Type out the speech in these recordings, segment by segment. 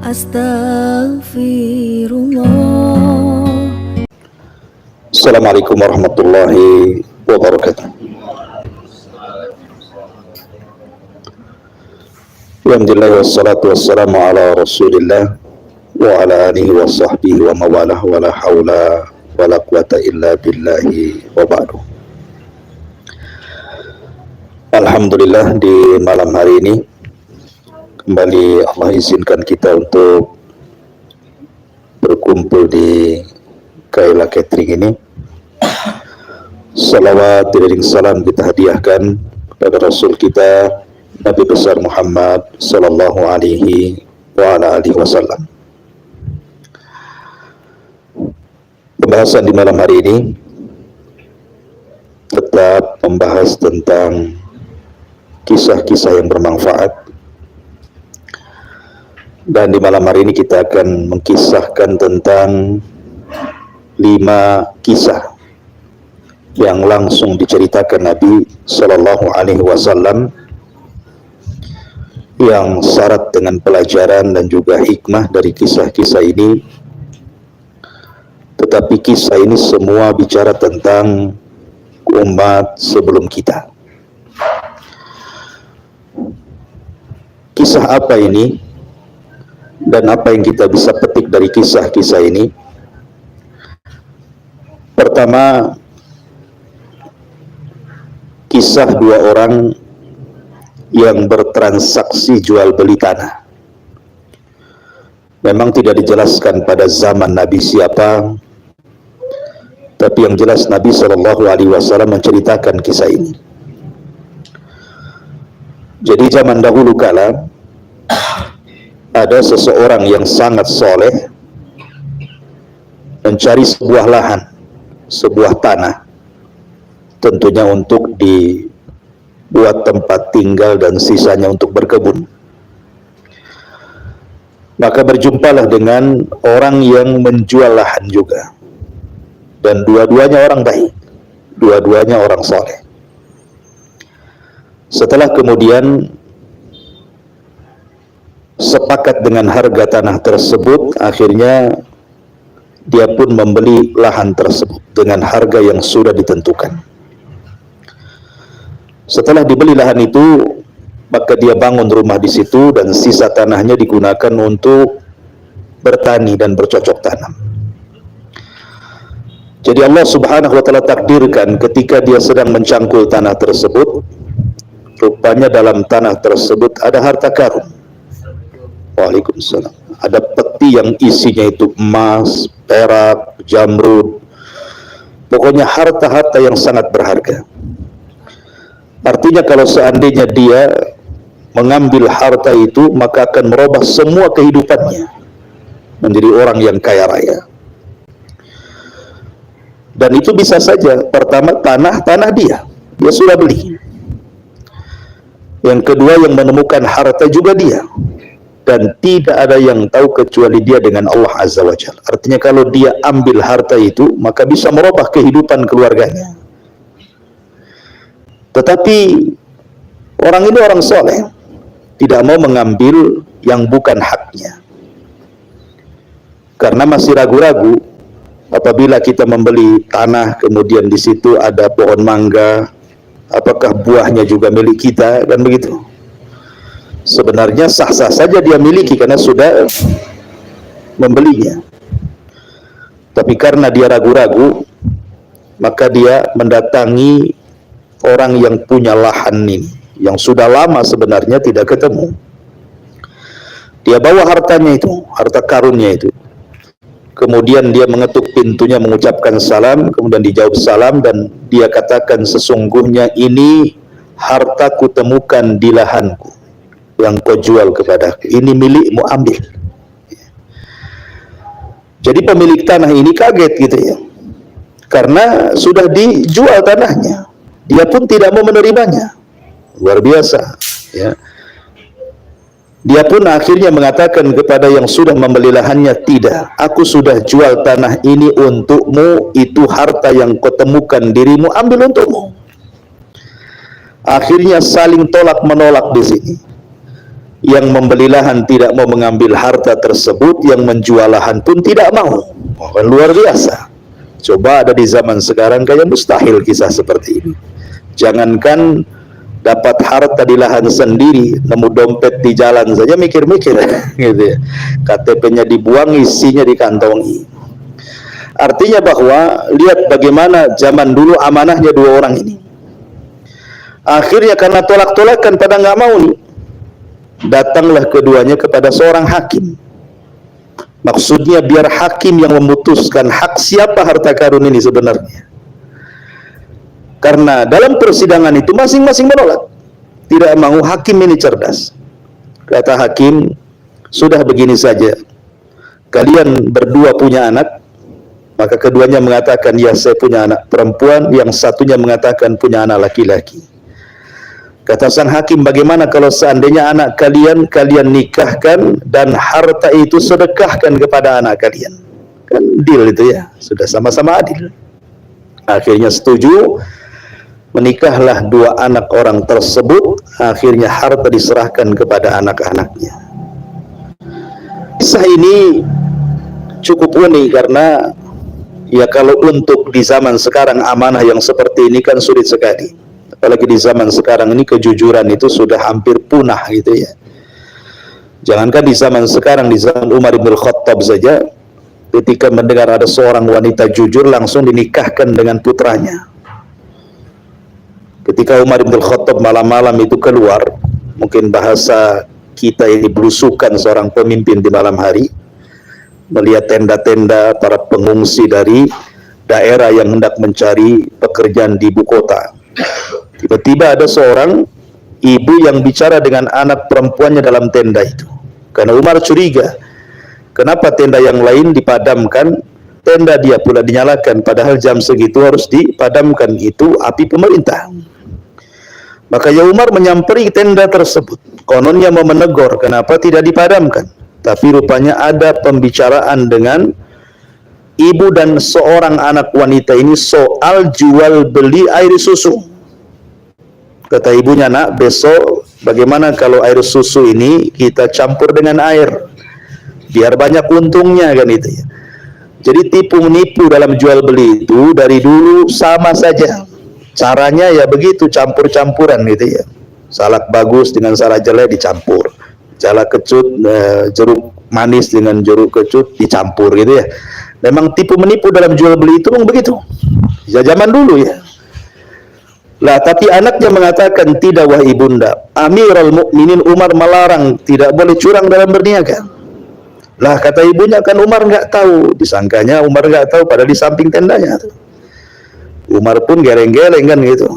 Astaghfirullah. Assalamualaikum warahmatullahi wabarakatuh. Alhamdulillah wassalatu wassalamu ala rasulillah wa ala alihi wa sahbihi wa mawalah wa la hawla wa la quwata illa billahi wa ba'du. Alhamdulillah, di malam hari ini kembali Allah izinkan kita untuk berkumpul di Kaila Catering ini. Salawat dan salam kita hadiahkan kepada Rasul kita Nabi besar Muhammad sallallahu alaihi wa ala alihi wasallam. Pembahasan di malam hari ini tetap membahas tentang kisah-kisah yang bermanfaat, dan di malam hari ini kita akan mengkisahkan tentang 5 kisah yang langsung diceritakan Nabi sallallahu alaihi wasallam, yang syarat dengan pelajaran dan juga hikmah dari kisah-kisah ini. Tetapi kisah ini semua bicara tentang umat sebelum kita. Kisah apa ini dan apa yang kita bisa petik dari kisah-kisah ini? Pertama, kisah 2 orang yang bertransaksi jual beli tanah. Memang tidak dijelaskan pada zaman Nabi siapa, tapi yang jelas Nabi SAW menceritakan kisah ini. Jadi zaman dahulu kala ada seseorang yang sangat soleh mencari sebuah lahan, sebuah tanah, tentunya untuk buat tempat tinggal dan sisanya untuk berkebun. Maka berjumpalah dengan orang yang menjual lahan juga, dan dua-duanya orang baik, dua-duanya orang soleh. Setelah kemudian sepakat dengan harga tanah tersebut, akhirnya dia pun membeli lahan tersebut dengan harga yang sudah ditentukan. Setelah dibeli lahan itu, maka dia bangun rumah di situ dan sisa tanahnya digunakan untuk bertani dan bercocok tanam. Jadi Allah Subhanahu wa taala takdirkan ketika dia sedang mencangkul tanah tersebut, rupanya dalam tanah tersebut ada harta karun. Waalaikumsalam. Ada peti yang isinya itu emas, perak, jamrud, pokoknya harta-harta yang sangat berharga. Artinya kalau seandainya dia mengambil harta itu, maka akan merubah semua kehidupannya menjadi orang yang kaya raya. Dan itu bisa saja, pertama tanah dia sudah beli. Yang kedua, yang menemukan harta juga dia, dan tidak ada yang tahu kecuali dia dengan Allah Azza wa Jalla. Artinya kalau dia ambil harta itu, maka bisa merubah kehidupan keluarganya. Tetapi orang ini orang soleh, tidak mau mengambil yang bukan haknya, karena masih ragu-ragu. Apabila kita membeli tanah, kemudian di situ ada pohon mangga, apakah buahnya juga milik kita, dan begitu. Sebenarnya sah-sah saja dia miliki karena sudah membelinya, tapi karena dia ragu-ragu, maka dia mendatangi orang yang punya lahan ini, yang sudah lama sebenarnya tidak ketemu. Dia bawa hartanya itu, harta karunnya itu. Kemudian dia mengetuk pintunya, mengucapkan salam, kemudian dijawab salam, dan dia katakan, sesungguhnya ini hartaku temukan di lahanku yang kau jual kepadaku, ini milikmu, ambil. Jadi pemilik tanah ini kaget gitu ya, karena sudah dijual tanahnya. Dia pun tidak mau menerimanya. Luar biasa ya. Dia pun akhirnya mengatakan kepada yang sudah membeli lahannya, tidak, aku sudah jual tanah ini untukmu, itu harta yang kau temukan dirimu, ambil untukmu. Akhirnya saling tolak menolak di sini. Yang membeli lahan tidak mau mengambil harta tersebut, yang menjual lahan pun tidak mau. Oh, kan luar biasa. Coba ada di zaman sekarang kayak mustahil kisah seperti ini. Jangankan dapat harta di lahan sendiri, nemu dompet di jalan saja mikir-mikir gitu ya. KTP-nya dibuang, isinya dikantongi. Artinya bahwa lihat bagaimana zaman dulu amanahnya dua orang ini. Akhirnya karena tolak-tolakan pada nggak mau nih, datanglah keduanya kepada seorang hakim. Maksudnya biar hakim yang memutuskan hak siapa harta karun ini sebenarnya. Karena dalam persidangan itu masing-masing menolak, tidak mau. Hakim ini cerdas. Kata hakim, sudah begini saja, kalian berdua punya anak. Maka keduanya mengatakan, ya saya punya anak perempuan. Yang satunya mengatakan punya anak laki-laki. Kata sang hakim, bagaimana kalau seandainya anak kalian nikahkan dan harta itu sedekahkan kepada anak kalian? Kan deal itu ya, sudah sama-sama adil. Akhirnya setuju, menikahlah dua anak orang tersebut. Akhirnya harta diserahkan kepada anak-anaknya. Kisah ini cukup unik karena ya kalau untuk di zaman sekarang amanah yang seperti ini kan sulit sekali. Apalagi di zaman sekarang ini kejujuran itu sudah hampir punah gitu ya. Jangankan di zaman sekarang, di zaman Umar bin Khattab saja, ketika mendengar ada seorang wanita jujur langsung dinikahkan dengan putranya. Ketika Umar bin Khattab malam-malam itu keluar, mungkin bahasa kita ini belusukan seorang pemimpin di malam hari, melihat tenda-tenda para pengungsi dari daerah yang hendak mencari pekerjaan di ibu kota. Tiba-tiba ada seorang ibu yang bicara dengan anak perempuannya dalam tenda itu. Karena Umar curiga, kenapa tenda yang lain dipadamkan, tenda dia pula dinyalakan, padahal jam segitu harus dipadamkan, itu api pemerintah. Maka ya Umar menyamperi tenda tersebut, kononnya mau menegur kenapa tidak dipadamkan. Tapi rupanya ada pembicaraan dengan ibu dan seorang anak wanita ini soal jual beli air susu. Kata ibunya, nak, besok bagaimana kalau air susu ini kita campur dengan air, biar banyak untungnya kan itu ya. Jadi tipu menipu dalam jual beli itu dari dulu sama saja. Caranya ya begitu, campur-campuran gitu ya. Salak bagus dengan salak jelek dicampur. Salak kecut, jeruk manis dengan jeruk kecut dicampur gitu ya. Memang tipu menipu dalam jual beli itu memang begitu. Ya zaman dulu ya. Lah tapi anaknya mengatakan, tidak wahai ibunda, Amirul Mukminin Umar melarang tidak boleh curang dalam berniaga. Lah kata ibunya, kan Umar nggak tahu. Disangkanya Umar nggak tahu, padahal di samping tendanya. Umar pun geleng-geleng kan gitu.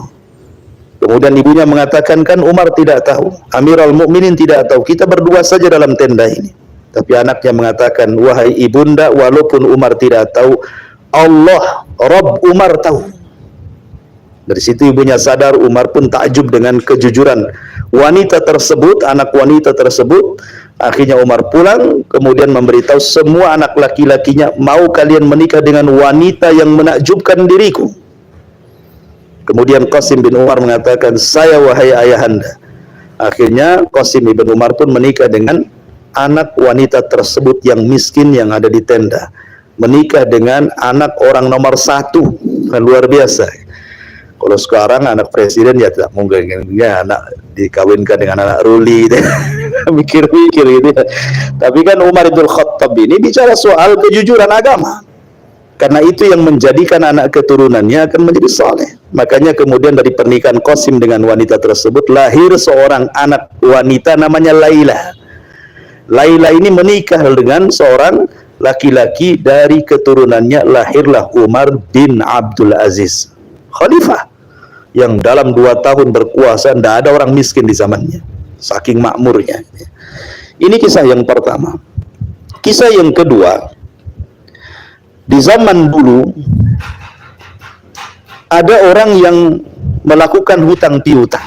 Kemudian ibunya mengatakan, kan Umar tidak tahu, Amirul Mukminin tidak tahu, kita berdua saja dalam tenda ini. Tapi anaknya mengatakan, wahai ibunda, walaupun Umar tidak tahu, Allah, Rabb Umar tahu. Dari situ ibunya sadar, Umar pun takjub dengan kejujuran wanita tersebut, anak wanita tersebut. Akhirnya Umar pulang, kemudian memberitahu semua anak laki-lakinya, mau kalian menikah dengan wanita yang menakjubkan diriku. Kemudian Qasim bin Umar mengatakan, saya wahai ayahanda. Akhirnya Qasim bin Umar pun menikah dengan anak wanita tersebut yang miskin yang ada di tenda. Menikah dengan anak orang nomor 1. Luar biasa. Kalau sekarang anak presiden ya tidak mungkin ya anak dikawinkan dengan anak ruli, mikir-mikir gitu ya. Tapi kan Umar bin Khattab ini bicara soal kejujuran agama. Karena itu yang menjadikan anak keturunannya akan menjadi saleh. Makanya kemudian dari pernikahan Qasim dengan wanita tersebut lahir seorang anak wanita namanya Laila. Laila ini menikah dengan seorang laki-laki, dari keturunannya lahirlah Umar bin Abdul Aziz, khalifah yang dalam 2 tahun berkuasa tidak ada orang miskin di zamannya, saking makmurnya. Ini kisah yang pertama. Kisah yang kedua, di zaman dulu ada orang yang melakukan hutang piutang.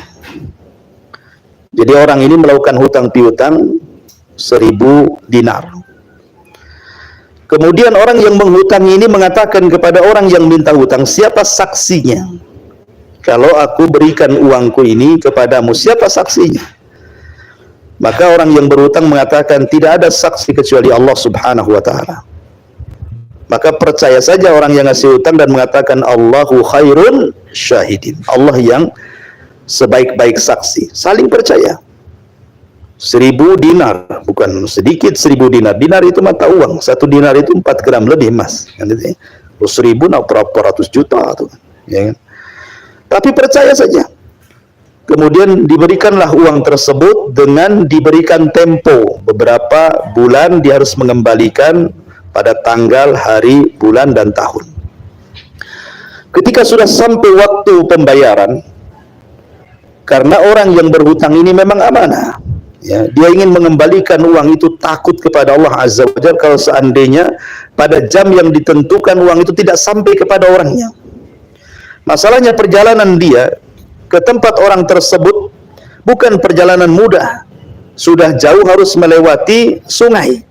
Jadi orang ini melakukan hutang piutang 1000 dinar. Kemudian orang yang menghutangi ini mengatakan kepada orang yang minta hutang, siapa saksinya? Kalau aku berikan uangku ini kepadamu, siapa saksinya? Maka orang yang berhutang mengatakan tidak ada saksi kecuali Allah Subhanahu wa taala. Maka percaya saja orang yang ngasih hutang dan mengatakan Allahu khairun syahidin. Allah yang sebaik-baik saksi. Saling percaya. 1000 dinar, bukan sedikit 1000 dinar. Dinar itu mata uang. 1 dinar itu 4 gram lebih emas. Kan itu ya. 1000 nak berapa ratus juta tuh. Ya kan? Tapi percaya saja. Kemudian diberikanlah uang tersebut dengan diberikan tempo. Beberapa bulan dia harus mengembalikan pada tanggal, hari, bulan, dan tahun. Ketika sudah sampai waktu pembayaran, karena orang yang berhutang ini memang amanah, ya, dia ingin mengembalikan uang itu, takut kepada Allah Azza wa Jalla kalau seandainya pada jam yang ditentukan uang itu tidak sampai kepada orangnya. Masalahnya perjalanan dia ke tempat orang tersebut bukan perjalanan mudah. Sudah jauh, harus melewati sungai.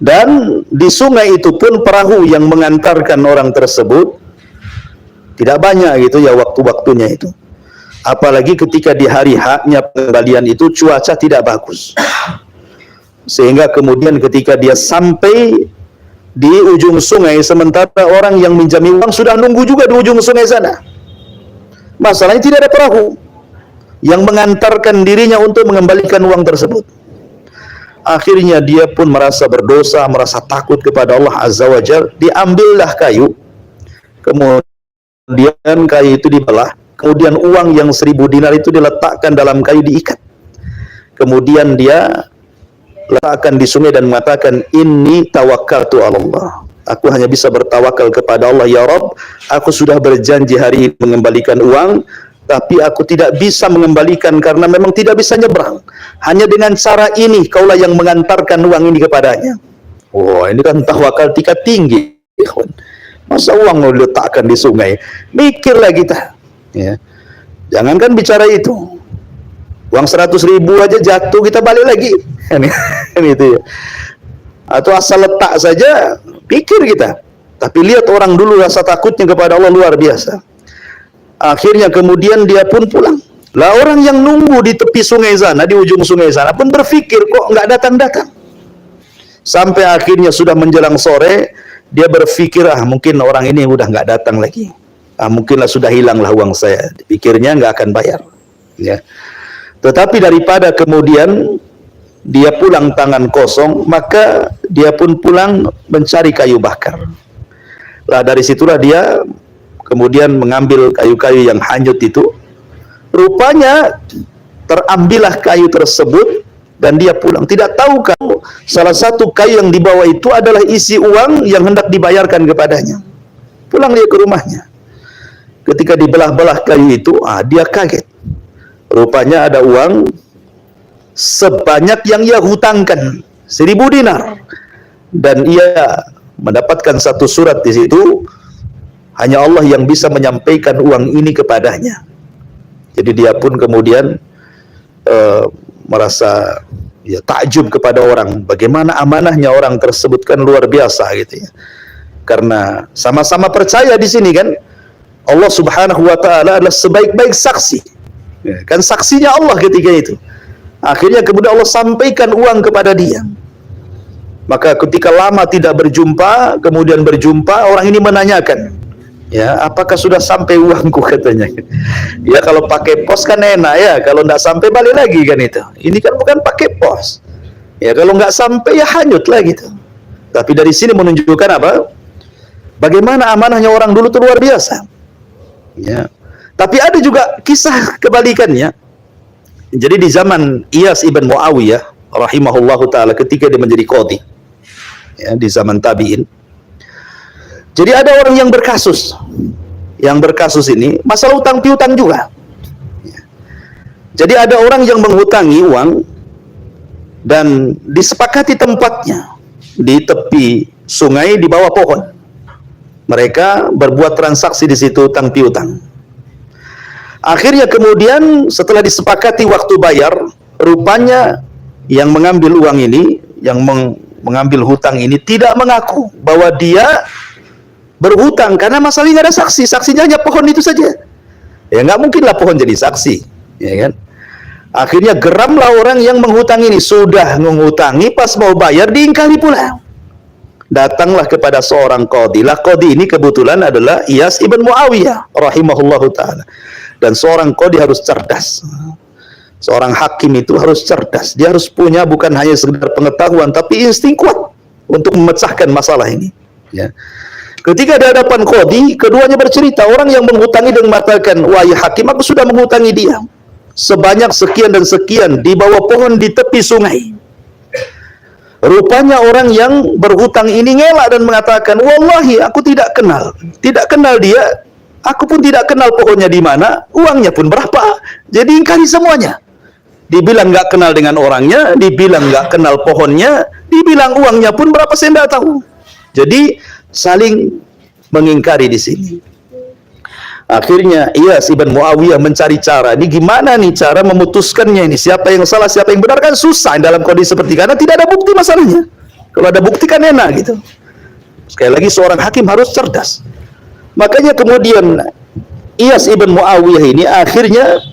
Dan di sungai itu pun perahu yang mengantarkan orang tersebut tidak banyak gitu ya waktu-waktunya itu. Apalagi ketika di hari haknya pengembalian itu cuaca tidak bagus. Sehingga kemudian ketika dia sampai di ujung sungai, sementara orang yang minjami uang sudah nunggu juga di ujung sungai sana. Masalahnya tidak ada perahu yang mengantarkan dirinya untuk mengembalikan uang tersebut. Akhirnya dia pun merasa berdosa, merasa takut kepada Allah Azza wa Jalla. Diambillah kayu, kemudian kayu itu dibelah, kemudian uang yang 1000 dinar itu diletakkan dalam kayu, diikat. Kemudian dia letakkan di sungai dan mengatakan, inni tawakkaltu 'ala Allah. Aku hanya bisa bertawakal kepada Allah, ya Rabb. Aku sudah berjanji hari ini mengembalikan uang, tapi aku tidak bisa mengembalikan karena memang tidak bisa nyebrang. Hanya dengan cara ini kaulah yang mengantarkan uang ini kepadanya. Wah, ini kan tawakal tingkat tinggi. Masa uang mau diletakkan di sungai? Mikirlah kita. Ya. Jangankan bicara itu. Uang 100.000 aja jatuh, kita balik lagi. Ini itu ya. Atau asal letak saja, pikir kita. Tapi lihat orang dulu rasa takutnya kepada Allah luar biasa. Akhirnya kemudian dia pun pulang. Lah orang yang nunggu di tepi sungai sana, di ujung sungai sana pun berpikir kok nggak datang-datang. Sampai akhirnya sudah menjelang sore, dia berpikir mungkin orang ini udah nggak datang lagi. Mungkinlah sudah hilanglah uang saya. Pikirnya nggak akan bayar. Ya. Tetapi daripada kemudian dia pulang tangan kosong, maka dia pun pulang mencari kayu bakar. Lah dari situlah dia kemudian mengambil kayu-kayu yang hanyut itu. Rupanya terambillah kayu tersebut dan dia pulang. Tidak tahu kalau salah satu kayu yang dibawa itu adalah isi uang yang hendak dibayarkan kepadanya. Pulang dia ke rumahnya. Ketika dibelah-belah kayu itu, dia kaget. Rupanya ada uang sebanyak yang ia hutangkan, 1000 dinar. Dan ia mendapatkan satu surat di situ, hanya Allah yang bisa menyampaikan uang ini kepadanya. Jadi dia pun kemudian merasa ya takjub kepada orang, bagaimana amanahnya orang tersebut, kan luar biasa gitu ya. Karena sama-sama percaya di sini kan Allah Subhanahu wa taala adalah sebaik-baik saksi. Ya, kan saksinya Allah ketika itu. Akhirnya kemudian Allah sampaikan uang kepada dia. Maka ketika lama tidak berjumpa, kemudian berjumpa, orang ini menanyakan, ya, apakah sudah sampai uangku, katanya. Ya, kalau pakai pos kan enak ya, kalau nggak sampai balik lagi kan itu. Ini kan bukan pakai pos. Ya, kalau nggak sampai ya hanyut lah gitu. Tapi dari sini menunjukkan apa? Bagaimana amanahnya orang dulu itu luar biasa. Ya. Tapi ada juga kisah kebalikannya. Jadi di zaman Iyas ibn Muawiyah rahimahullahu taala, ketika dia menjadi qadhi, ya, di zaman tabi'in. Jadi ada orang yang berkasus. Yang berkasus ini masalah utang piutang juga. Ya. Jadi ada orang yang menghutangi uang dan disepakati tempatnya di tepi sungai di bawah pohon. Mereka berbuat transaksi di situ utang piutang. Akhirnya kemudian setelah disepakati waktu bayar, rupanya yang mengambil uang ini, yang mengambil hutang ini tidak mengaku bahwa dia berhutang, karena masalahnya ada saksi, saksinya hanya pohon itu saja. Ya nggak mungkinlah pohon jadi saksi, ya kan? Akhirnya geramlah orang yang menghutang ini. Sudah menghutangi, pas mau bayar diingkari pula. Datanglah kepada seorang qadhi. Lah qadhi ini kebetulan adalah Iyas ibn Muawiyah rahimahullahu ta'ala. Dan seorang qadhi harus cerdas. Seorang hakim itu harus cerdas. Dia harus punya bukan hanya sekedar pengetahuan, tapi insting kuat untuk memecahkan masalah ini. Ya. Ketika di hadapan qadhi, keduanya bercerita. Orang yang menghutangi dan mengatakan, wahai hakim, aku sudah menghutangi dia sebanyak sekian dan sekian di bawah pohon di tepi sungai. Rupanya orang yang berhutang ini ngelak dan mengatakan, wallahi aku tidak kenal dia, aku pun tidak kenal pohonnya di mana, uangnya pun berapa. Jadi ingkari semuanya. Dibilang nggak kenal dengan orangnya, dibilang nggak kenal pohonnya, dibilang uangnya pun berapa saya tidak tahu. Jadi saling mengingkari di sini. Akhirnya Iyas ibn Muawiyah mencari cara. Ini gimana nih cara memutuskannya ini? Siapa yang salah, siapa yang benar, kan susah dalam kondisi seperti karena tidak ada bukti masalahnya. Kalau ada bukti kan enak gitu. Sekali lagi seorang hakim harus cerdas. Makanya kemudian Iyas ibn Muawiyah ini akhirnya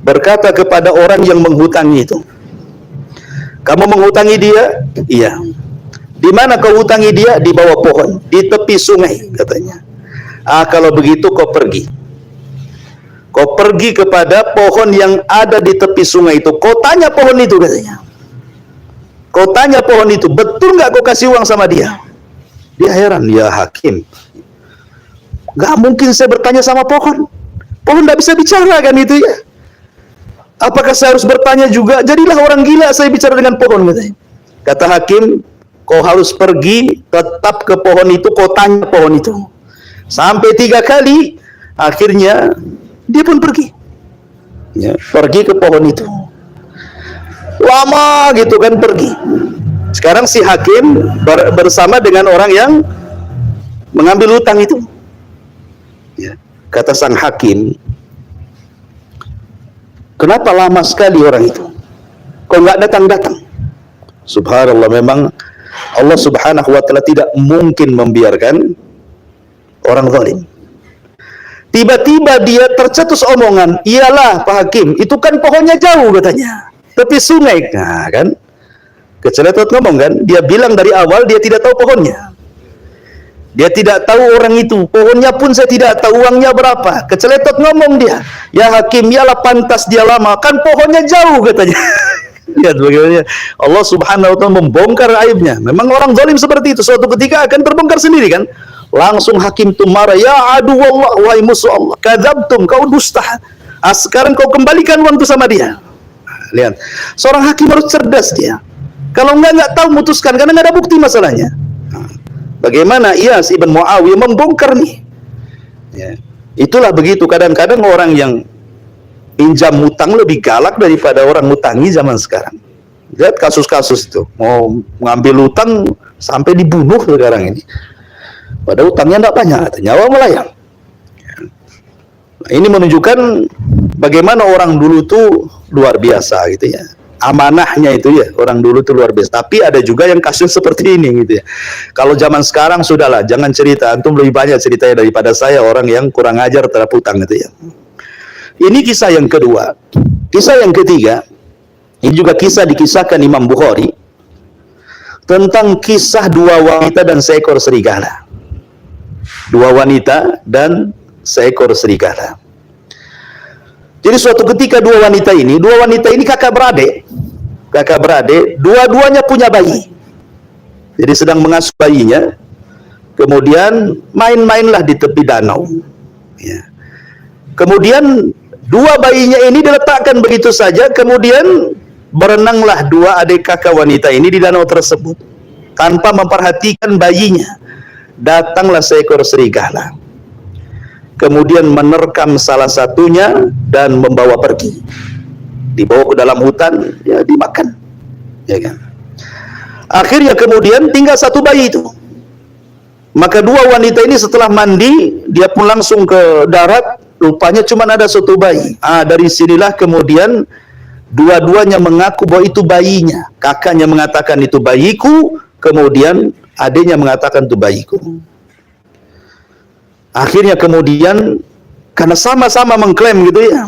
berkata kepada orang yang menghutangi itu, kamu menghutangi dia? Iya. Di mana kau hutangi dia? Di bawah pohon, di tepi sungai, katanya. Kalau begitu kau pergi. Kau pergi kepada pohon yang ada di tepi sungai itu. Kau tanya pohon itu, katanya. Kau tanya pohon itu, betul nggak kau kasih uang sama dia? Dia heran, ya hakim. Nggak mungkin saya bertanya sama pohon. Pohon nggak bisa bicara kan itu ya. Apakah saya harus bertanya juga? Jadilah orang gila saya bicara dengan pohon, katanya. Kata hakim, kau harus pergi tetap ke pohon itu, kau tanya pohon itu. Sampai 3 kali, akhirnya dia pun pergi. Ya, pergi ke pohon itu. Lama gitu kan pergi. Sekarang si hakim bersama dengan orang yang mengambil hutang itu. Ya, kata sang hakim, kenapa lama sekali orang itu? Kok nggak datang-datang? Subhanallah, memang Allah subhanahu wa ta'ala tidak mungkin membiarkan orang zalim. Tiba-tiba dia tercetus omongan, iyalah Pak Hakim, itu kan pohonnya jauh, katanya, tepi sungai. Nah kan, keceletot ngomong kan, dia bilang dari awal dia tidak tahu pohonnya, dia tidak tahu orang itu, pohonnya pun saya tidak tahu uangnya berapa. Keceletot ngomong dia, ya Hakim, iyalah pantas dia lama, kan pohonnya jauh, katanya. Lihat bagaimana Allah subhanahu wa ta'ala membongkar aibnya. Memang orang zalim seperti itu, suatu ketika akan terbongkar sendiri kan. Langsung hakim itu marah, ya adu wallah, wahai musuh Allah, kadzabtum, kau dusta. Sekarang kau kembalikan uang itu sama dia. Lihat, seorang hakim harus cerdas dia. Kalau nggak tahu memutuskan karena nggak ada bukti masalahnya. Bagaimana Iyas ibn Muawiyah membongkar nih? Ya. Itulah begitu, kadang-kadang orang yang pinjam hutang lebih galak daripada orang ngutangi zaman sekarang. Lihat kasus-kasus itu, mau mengambil hutang sampai dibunuh sekarang ini. Padahal hutangnya tidak banyak, nyawa melayang. Nah, ini menunjukkan bagaimana orang dulu tuh luar biasa gitu ya. Amanahnya itu ya, orang dulu tuh luar biasa. Tapi ada juga yang kasus seperti ini gitu ya. Kalau zaman sekarang sudahlah, jangan cerita. Antum lebih banyak ceritanya daripada saya, orang yang kurang ajar terhadap hutang gitu ya. Ini kisah yang kedua. Kisah yang ketiga, ini juga kisah dikisahkan Imam Bukhari tentang kisah 2 wanita dan seekor serigala. 2 wanita dan seekor serigala. Jadi suatu ketika 2 wanita ini kakak beradik, dua-duanya punya bayi. Jadi sedang mengasuh bayinya, kemudian main-mainlah di tepi danau. Ya. Kemudian 2 bayinya ini diletakkan begitu saja, kemudian berenanglah 2 adik kakak wanita ini di danau tersebut tanpa memperhatikan bayinya. Datanglah seekor serigala, kemudian menerkam salah satunya dan membawa pergi, dibawa ke dalam hutan, ya dimakan, ya kan. Akhirnya kemudian tinggal 1 bayi itu. Maka 2 wanita ini setelah mandi, dia pun langsung ke darat, rupanya cuma ada 1 bayi. Dari sinilah kemudian dua-duanya mengaku bahwa itu bayinya. Kakaknya mengatakan itu bayiku, kemudian adiknya mengatakan itu bayiku. Akhirnya kemudian karena sama-sama mengklaim gitu ya,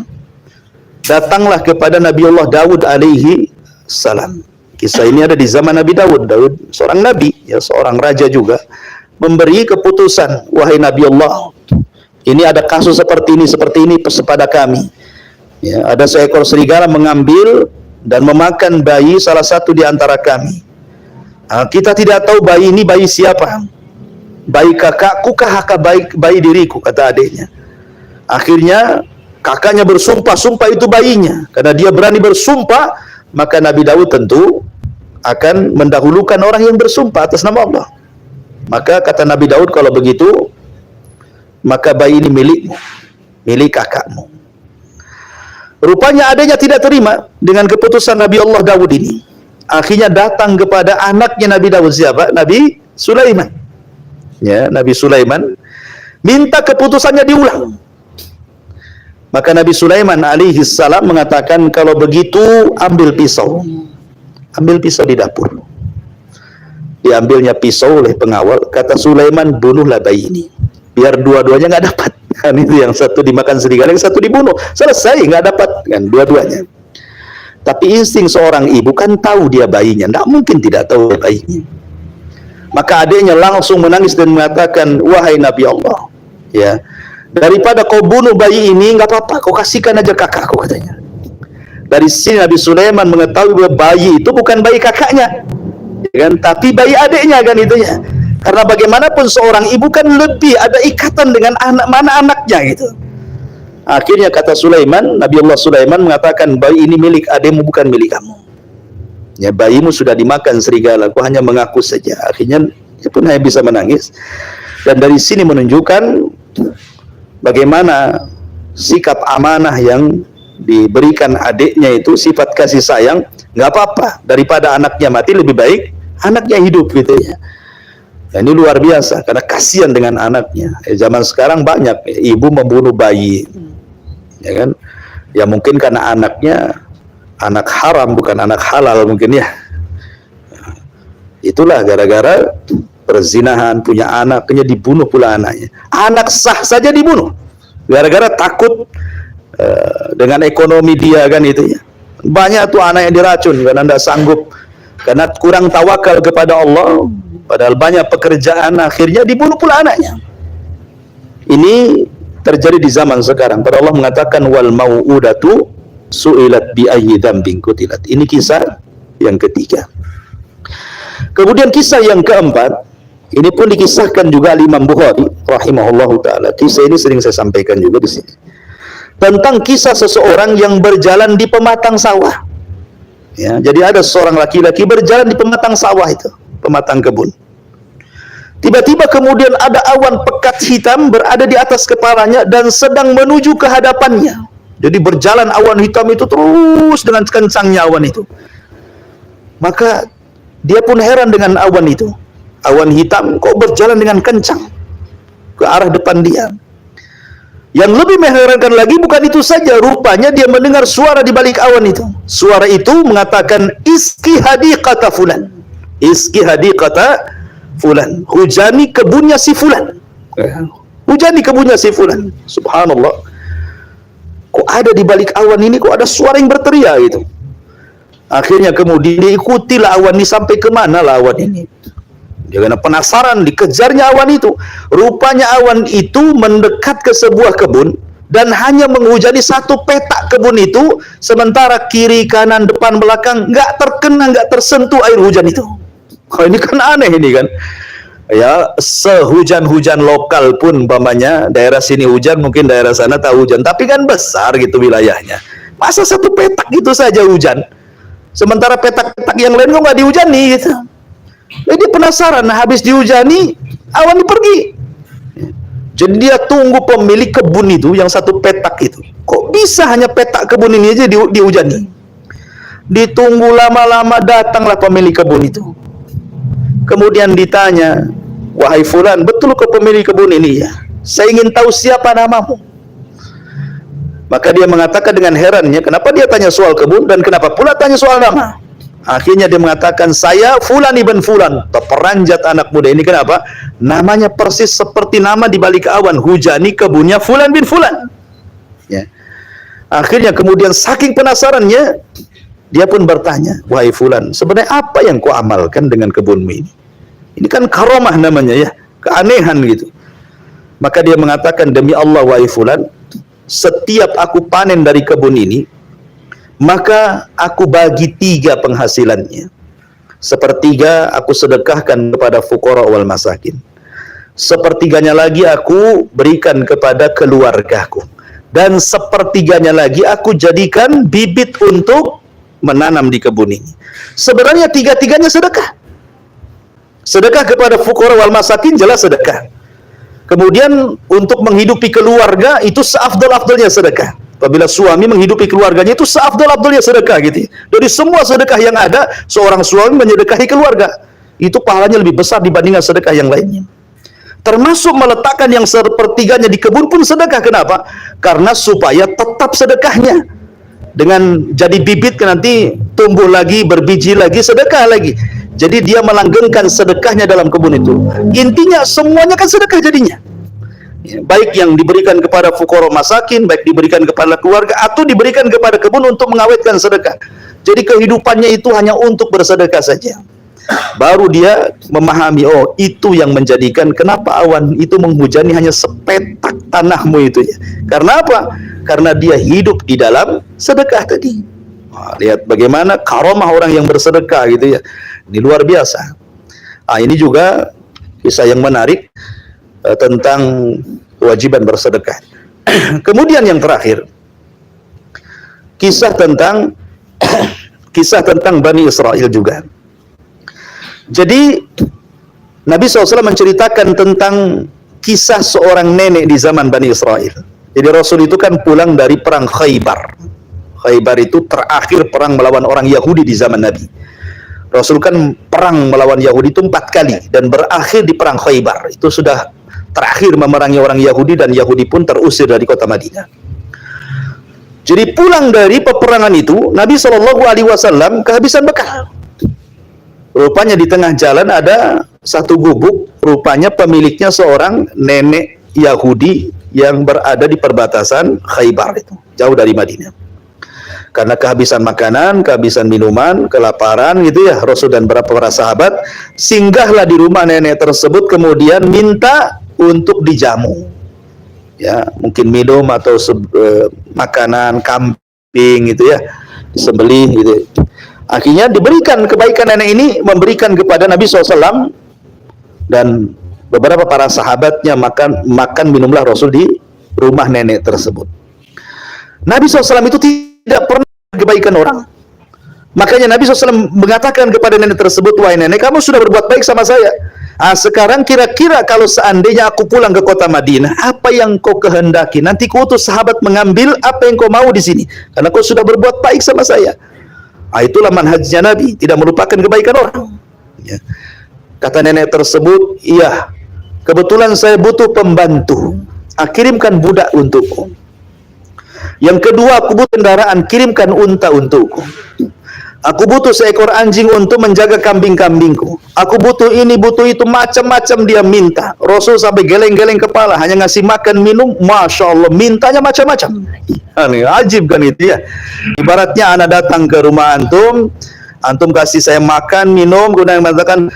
datanglah kepada Nabi Allah Daud alaihi salam. Kisah ini ada di zaman Nabi Daud. Daud seorang nabi, ya, seorang raja juga, memberi keputusan, wahai Nabi Allah, ini ada kasus seperti ini kepada kami. Ya, ada seekor serigala mengambil dan memakan bayi salah satu di antara kami. Kita tidak tahu bayi ini bayi siapa. Bayi kakakku kah bayi diriku, kata adiknya. Akhirnya kakaknya bersumpah itu bayinya. Karena dia berani bersumpah, maka Nabi Daud tentu akan mendahulukan orang yang bersumpah atas nama Allah. Maka kata Nabi Daud, kalau begitu maka bayi ini milikmu, milik kakakmu. Rupanya adanya tidak terima dengan keputusan Nabi Allah Daud ini. Akhirnya datang kepada anaknya Nabi Daud, siapa? Nabi Sulaiman. Ya, Nabi Sulaiman minta keputusannya diulang. Maka Nabi Sulaiman alaihi salam mengatakan, kalau begitu ambil pisau. Ambil pisau di dapur. Diambilnya pisau oleh pengawal. Kata Sulaiman, bunuhlah bayi ini, biar dua-duanya nggak dapat. Kan itu, yang satu dimakan serigala, yang satu dibunuh. Selesai, nggak dapat kan dua-duanya. Tapi insting seorang ibu kan tahu dia bayinya, nggak mungkin tidak tahu dia bayinya. Maka adiknya langsung menangis dan mengatakan, wahai Nabi Allah, ya, daripada kau bunuh bayi ini, nggak apa-apa, kau kasihkan aja kakakku, katanya. Dari sini Nabi Sulaiman mengetahui bahwa bayi itu bukan bayi kakaknya, kan, tapi bayi adiknya, kan itunya. Karena bagaimanapun seorang ibu kan lebih ada ikatan dengan anak, mana anaknya gitu. Akhirnya kata Sulaiman, Nabi Allah Sulaiman mengatakan, bayi ini milik adikmu, bukan milik kamu. Ya, bayimu sudah dimakan serigala, kau hanya mengaku saja. Akhirnya dia pun hanya bisa menangis. Dan dari sini menunjukkan bagaimana sikap amanah yang diberikan adiknya itu, sifat kasih sayang. Nggak apa-apa, daripada anaknya mati lebih baik anaknya hidup, gitu ya. Ya, ini luar biasa karena kasihan dengan anaknya. Zaman sekarang banyak ibu membunuh bayi, ya kan? Ya mungkin karena anaknya anak haram, bukan anak halal mungkin, ya. Itulah gara-gara perzinahan, punya anaknya dibunuh pula anaknya. Anak sah saja dibunuh gara-gara takut dengan ekonomi dia, kan itu ya. Banyak tuh anak yang diracun karena tidak sanggup, karena kurang tawakal kepada Allah, padahal banyak pekerjaan, akhirnya dibunuh pula anaknya. Ini terjadi di zaman sekarang. Pada Allah mengatakan, wal mau'udatu su'ilat bi ayyi dzambin qutilat. Ini kisah yang ketiga. Kemudian kisah yang keempat, ini pun dikisahkan juga Imam Bukhari rahimahullahu taala. Kisah ini sering saya sampaikan juga di sini. Tentang kisah seseorang yang berjalan di pematang sawah. Ya, jadi ada seorang laki-laki berjalan di pematang sawah itu, pematang kebun. Tiba-tiba kemudian ada awan pekat hitam berada di atas kepalanya dan sedang menuju ke hadapannya. Jadi berjalan awan hitam itu terus dengan kencangnya awan itu. Maka dia pun heran dengan awan itu. Awan hitam kok berjalan dengan kencang ke arah depan dia. Yang lebih mengherankan lagi bukan itu saja, rupanya dia mendengar suara di balik awan itu. Suara itu mengatakan, iski hadiqata fulan. Iski hadiqata fulan. Hujani kebunnya si fulan. Hujani kebunnya si fulan. Subhanallah. Kok ada di balik awan ini, kok ada suara yang berteriak gitu. Akhirnya kemudian diikutilah awan ini sampai kemana lah awan ini. Dia kena penasaran, dikejarnya awan itu. Rupanya awan itu mendekat ke sebuah kebun dan hanya menghujani satu petak kebun itu, sementara kiri, kanan, depan, belakang nggak terkena, nggak tersentuh air hujan itu. Oh, ini kan aneh ini kan. Ya, sehujan-hujan lokal pun, umpamanya daerah sini hujan, mungkin daerah sana tak hujan, tapi kan besar gitu wilayahnya. Masa satu petak gitu saja hujan, sementara petak-petak yang lain kok nggak dihujani gitu. Jadi penasaran, nah habis dihujani awan pergi. Jadi dia tunggu pemilik kebun itu yang satu petak itu. Kok bisa hanya petak kebun ini aja dihujani? Ditunggu lama-lama, datanglah pemilik kebun itu. Kemudian ditanya, wahai fulan, betul kau pemilik kebun ini? Ya, saya ingin tahu siapa namamu. Maka dia mengatakan dengan herannya, kenapa dia tanya soal kebun dan kenapa pula tanya soal nama? Akhirnya dia mengatakan, saya fulan ibn fulan. Terperanjat anak muda ini, kenapa? Namanya persis seperti nama di balik awan, hujani kebunnya fulan bin fulan. Ya. Akhirnya kemudian saking penasarannya, dia pun bertanya, wahai fulan, sebenarnya apa yang kau amalkan dengan kebunmu ini? Ini kan karomah namanya ya, keanehan gitu. Maka dia mengatakan, demi Allah wahai fulan, setiap aku panen dari kebun ini, maka aku bagi 3 penghasilannya. Sepertiga aku sedekahkan kepada fuqara wal masakin. Sepertiganya lagi aku berikan kepada keluargaku. Dan sepertiganya lagi aku jadikan bibit untuk menanam di kebun ini. Sebenarnya 3-tiganya sedekah. Sedekah kepada fuqara wal masakin jelas sedekah. Kemudian untuk menghidupi keluarga itu seafdal-afdalnya sedekah. Apabila suami menghidupi keluarganya itu seafdal-afdalnya sedekah gitu. Dari semua sedekah yang ada, seorang suami menyedekahi keluarga. Itu pahalanya lebih besar dibandingkan sedekah yang lainnya. Termasuk meletakkan yang sepertiganya di kebun pun sedekah. Kenapa? Karena supaya tetap sedekahnya. Dengan jadi bibit nanti tumbuh lagi, berbiji lagi, sedekah lagi. Jadi dia melanggengkan sedekahnya dalam kebun itu. Intinya semuanya kan sedekah jadinya. Ya, baik yang diberikan kepada fuqara masakin, baik diberikan kepada keluarga, atau diberikan kepada kebun untuk mengawetkan sedekah. Jadi kehidupannya itu hanya untuk bersedekah saja. Baru dia memahami, oh itu yang menjadikan kenapa awan itu menghujani hanya sepetak tanahmu itu ya. Karena apa? Karena dia hidup di dalam sedekah tadi. Wah, lihat bagaimana karomah orang yang bersedekah gitu ya. Ini luar biasa. Ini juga kisah yang menarik tentang kewajiban bersedekah. Kemudian yang terakhir, kisah tentang Bani Israel juga. Jadi Nabi SAW menceritakan tentang kisah seorang nenek di zaman Bani Israel. Jadi Rasul itu kan pulang dari perang Khaybar. Khaybar itu terakhir perang melawan orang Yahudi di zaman Nabi. Rasul kan perang melawan Yahudi itu 4 kali dan berakhir di perang Khaybar. Itu sudah terakhir memerangi orang Yahudi dan Yahudi pun terusir dari kota Madinah. Jadi pulang dari peperangan itu, Nabi SAW kehabisan bekal. Rupanya di tengah jalan ada satu gubuk, rupanya pemiliknya seorang nenek Yahudi yang berada di perbatasan Khaybar itu, jauh dari Madinah. Karena kehabisan makanan, kehabisan minuman, kelaparan gitu ya, Rasul dan beberapa para sahabat singgahlah di rumah nenek tersebut, kemudian minta untuk dijamu. Ya, mungkin minum atau makanan kambing gitu ya, disembelih gitu. Akhirnya diberikan kebaikan nenek ini, memberikan kepada Nabi SAW dan beberapa para sahabatnya makan minumlah Rasul di rumah nenek tersebut. Nabi SAW itu tidak pernah kebaikan orang. Makanya Nabi SAW mengatakan kepada nenek tersebut, wahai nenek, kamu sudah berbuat baik sama saya. Sekarang kira-kira kalau seandainya aku pulang ke kota Madinah, apa yang kau kehendaki? Nanti ku utus sahabat mengambil apa yang kau mau di sini, karena kau sudah berbuat baik sama saya. Itulah manhajnya Nabi, tidak melupakan kebaikan orang. Ya. Kata nenek tersebut, iya, kebetulan saya butuh pembantu. Kirimkan budak untukku. Yang kedua, aku butuh kendaraan, kirimkan unta untukku. Aku butuh seekor anjing untuk menjaga kambing-kambingku. Aku butuh ini, butuh itu, macam-macam dia minta. Rasul sampai geleng-geleng kepala, hanya ngasih makan, minum, Masya Allah, mintanya macam-macam. Ajib kan itu ya. Ibaratnya anak datang ke rumah antum, antum kasih saya makan, minum, kemudian mengatakan,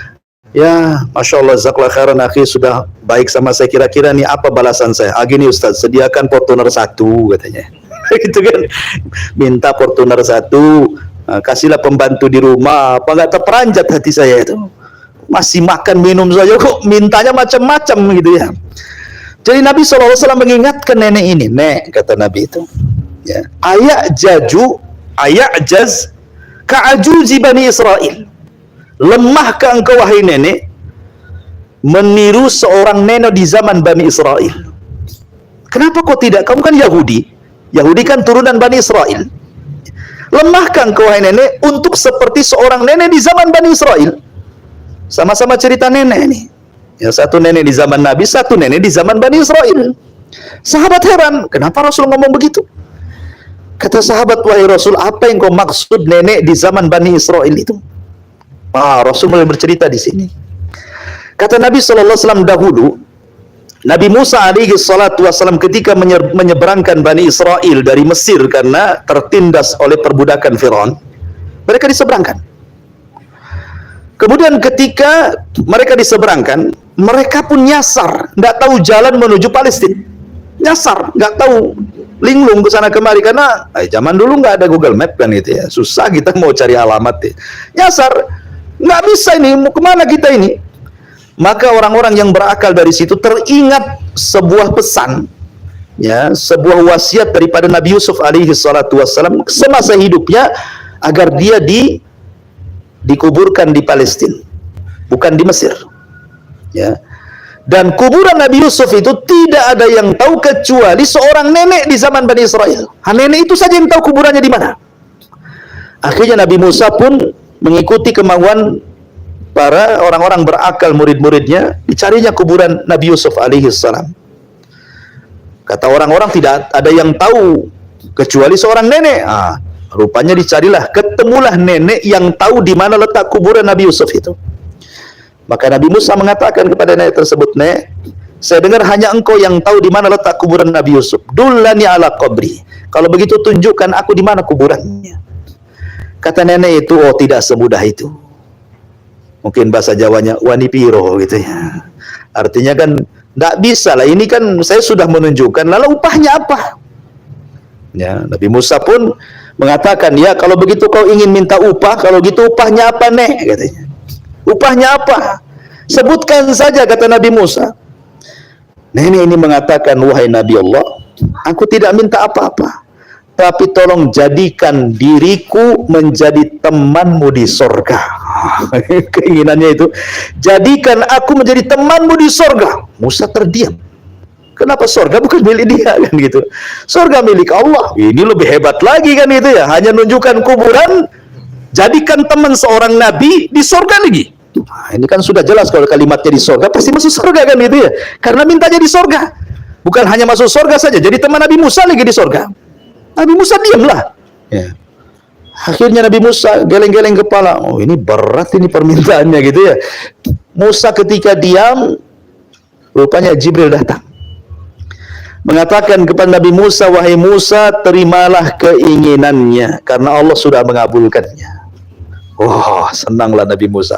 ya, Masya Allah, jazakallahu khairan akhi, sudah baik sama saya, kira-kira nih apa balasan saya? Gini Ustaz, sediakan Fortuner 1 katanya. Gitu kan, minta Fortuner 1, kasihlah pembantu di rumah. Apa nggak terperanjat hati saya itu, masih makan minum saja kok mintanya macam-macam gitu ya. Jadi Nabi SAW mengingatkan nenek ini, nek, kata Nabi itu ya, ayajaz ka'ajuzi Bani Israel, lemahkah engkau wahai nenek meniru seorang nenek di zaman Bani Israel? Kenapa kau tidak? Kamu kan Yahudi. Yahudi kan turunan Bani Israel. Lemahkah engkau wahai nenek untuk seperti seorang nenek di zaman Bani Israel? Sama-sama cerita nenek ini. Ya, satu nenek di zaman Nabi, satu nenek di zaman Bani Israel. Sahabat heran, kenapa Rasul ngomong begitu? Kata sahabat, wahai Rasul, apa yang kau maksud nenek di zaman Bani Israel itu? Rasul mulai bercerita di sini. Kata Nabi SAW, dahulu Nabi Musa alaihi salatu wassalam ketika menyeberangkan Bani Israel dari Mesir karena tertindas oleh perbudakan Firaun, mereka diseberangkan. Kemudian ketika mereka diseberangkan, mereka pun nyasar, nggak tahu jalan menuju Palestina. Nyasar, nggak tahu, linglung ke sana kemari, karena zaman dulu nggak ada Google Map kan gitu ya, susah kita mau cari alamat ya. Nyasar, nggak bisa ini, mau kemana kita ini? Maka orang-orang yang berakal dari situ teringat sebuah pesan, ya, sebuah wasiat daripada Nabi Yusuf alaihi salatu wassalam semasa hidupnya, agar dia dikuburkan di Palestina, bukan di Mesir, ya. Dan kuburan Nabi Yusuf itu tidak ada yang tahu kecuali seorang nenek di zaman Bani Israel. Nenek itu saja yang tahu kuburannya di mana. Akhirnya Nabi Musa pun mengikuti kemauan para orang-orang berakal, murid-muridnya, dicarinya kuburan Nabi Yusuf alaihi salam. Kata orang-orang tidak ada yang tahu kecuali seorang nenek. Rupanya dicarilah, ketemulah nenek yang tahu di mana letak kuburan Nabi Yusuf itu. Maka Nabi Musa mengatakan kepada nenek tersebut, "Nek, saya dengar hanya engkau yang tahu di mana letak kuburan Nabi Yusuf. Dullani ala qabri. Kalau begitu tunjukkan aku di mana kuburannya." Kata nenek itu, "Oh, tidak semudah itu." Mungkin bahasa Jawanya wani piro gitu ya. Artinya kan tidak bisa lah, ini kan saya sudah menunjukkan, lalu upahnya apa? Ya, Nabi Musa pun mengatakan, "Ya, kalau begitu kau ingin minta upah, kalau gitu upahnya apa, Nek?" katanya. "Upahnya apa? Sebutkan saja," kata Nabi Musa. Nenek ini mengatakan, "Wahai Nabi Allah, aku tidak minta apa-apa, tapi tolong jadikan diriku menjadi temanmu di sorga." Keinginannya itu, jadikan aku menjadi temanmu di sorga. Musa terdiam. Kenapa sorga bukan milik dia kan gitu? Sorga milik Allah. Ini lebih hebat lagi kan itu ya. Hanya nunjukkan kuburan, jadikan teman seorang nabi di sorga lagi. Ini kan sudah jelas kalau kalimatnya di sorga pasti masuk sorga kan itu ya. Karena mintanya di sorga. Bukan hanya masuk sorga saja, jadi teman Nabi Musa lagi di sorga. Nabi Musa diamlah. Ya. Akhirnya Nabi Musa geleng-geleng kepala. Oh, ini berat ini permintaannya gitu ya. Musa ketika diam, rupanya Jibril datang. Mengatakan kepada Nabi Musa, "Wahai Musa, terimalah keinginannya karena Allah sudah mengabulkannya." Oh, senanglah Nabi Musa.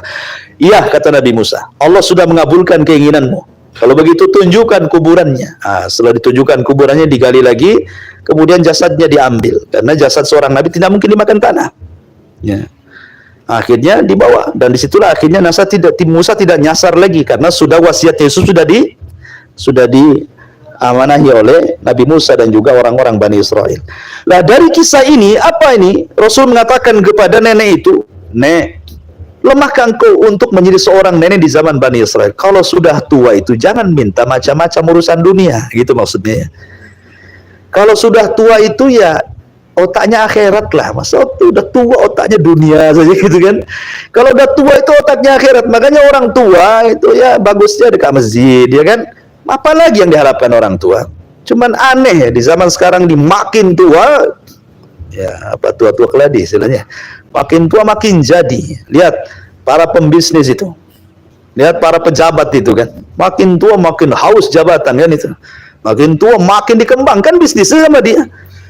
"Iya," kata Nabi Musa, "Allah sudah mengabulkan keinginanmu. Kalau begitu tunjukkan kuburannya." Setelah ditunjukkan kuburannya, digali lagi, kemudian jasadnya diambil karena jasad seorang nabi tidak mungkin dimakan tanah. Ya. Akhirnya dibawa, dan disitulah akhirnya Musa tidak nyasar lagi karena sudah wasiat Yesus sudah diamanahi oleh Nabi Musa dan juga orang-orang Bani Israel. Nah, dari kisah ini apa ini? Rasul mengatakan kepada nenek itu, "Nek, lemahkah engkau untuk menjadi seorang nenek di zaman Bani Israel? Kalau sudah tua itu jangan minta macam-macam urusan dunia." Gitu maksudnya ya. Kalau sudah tua itu ya otaknya akhirat lah. Masa udah tua otaknya dunia saja gitu kan. Kalau udah tua itu otaknya akhirat. Makanya orang tua itu ya bagusnya dekat masjid ya kan. Apalagi yang diharapkan orang tua. Cuman aneh ya di zaman sekarang, makin tua ya apa, tua-tua keladi istilahnya. Makin tua makin jadi. Lihat para pembisnis itu. Lihat para pejabat itu kan. Makin tua makin haus jabatan kan itu. Makin tua makin dikembangkan bisnisnya sama dia.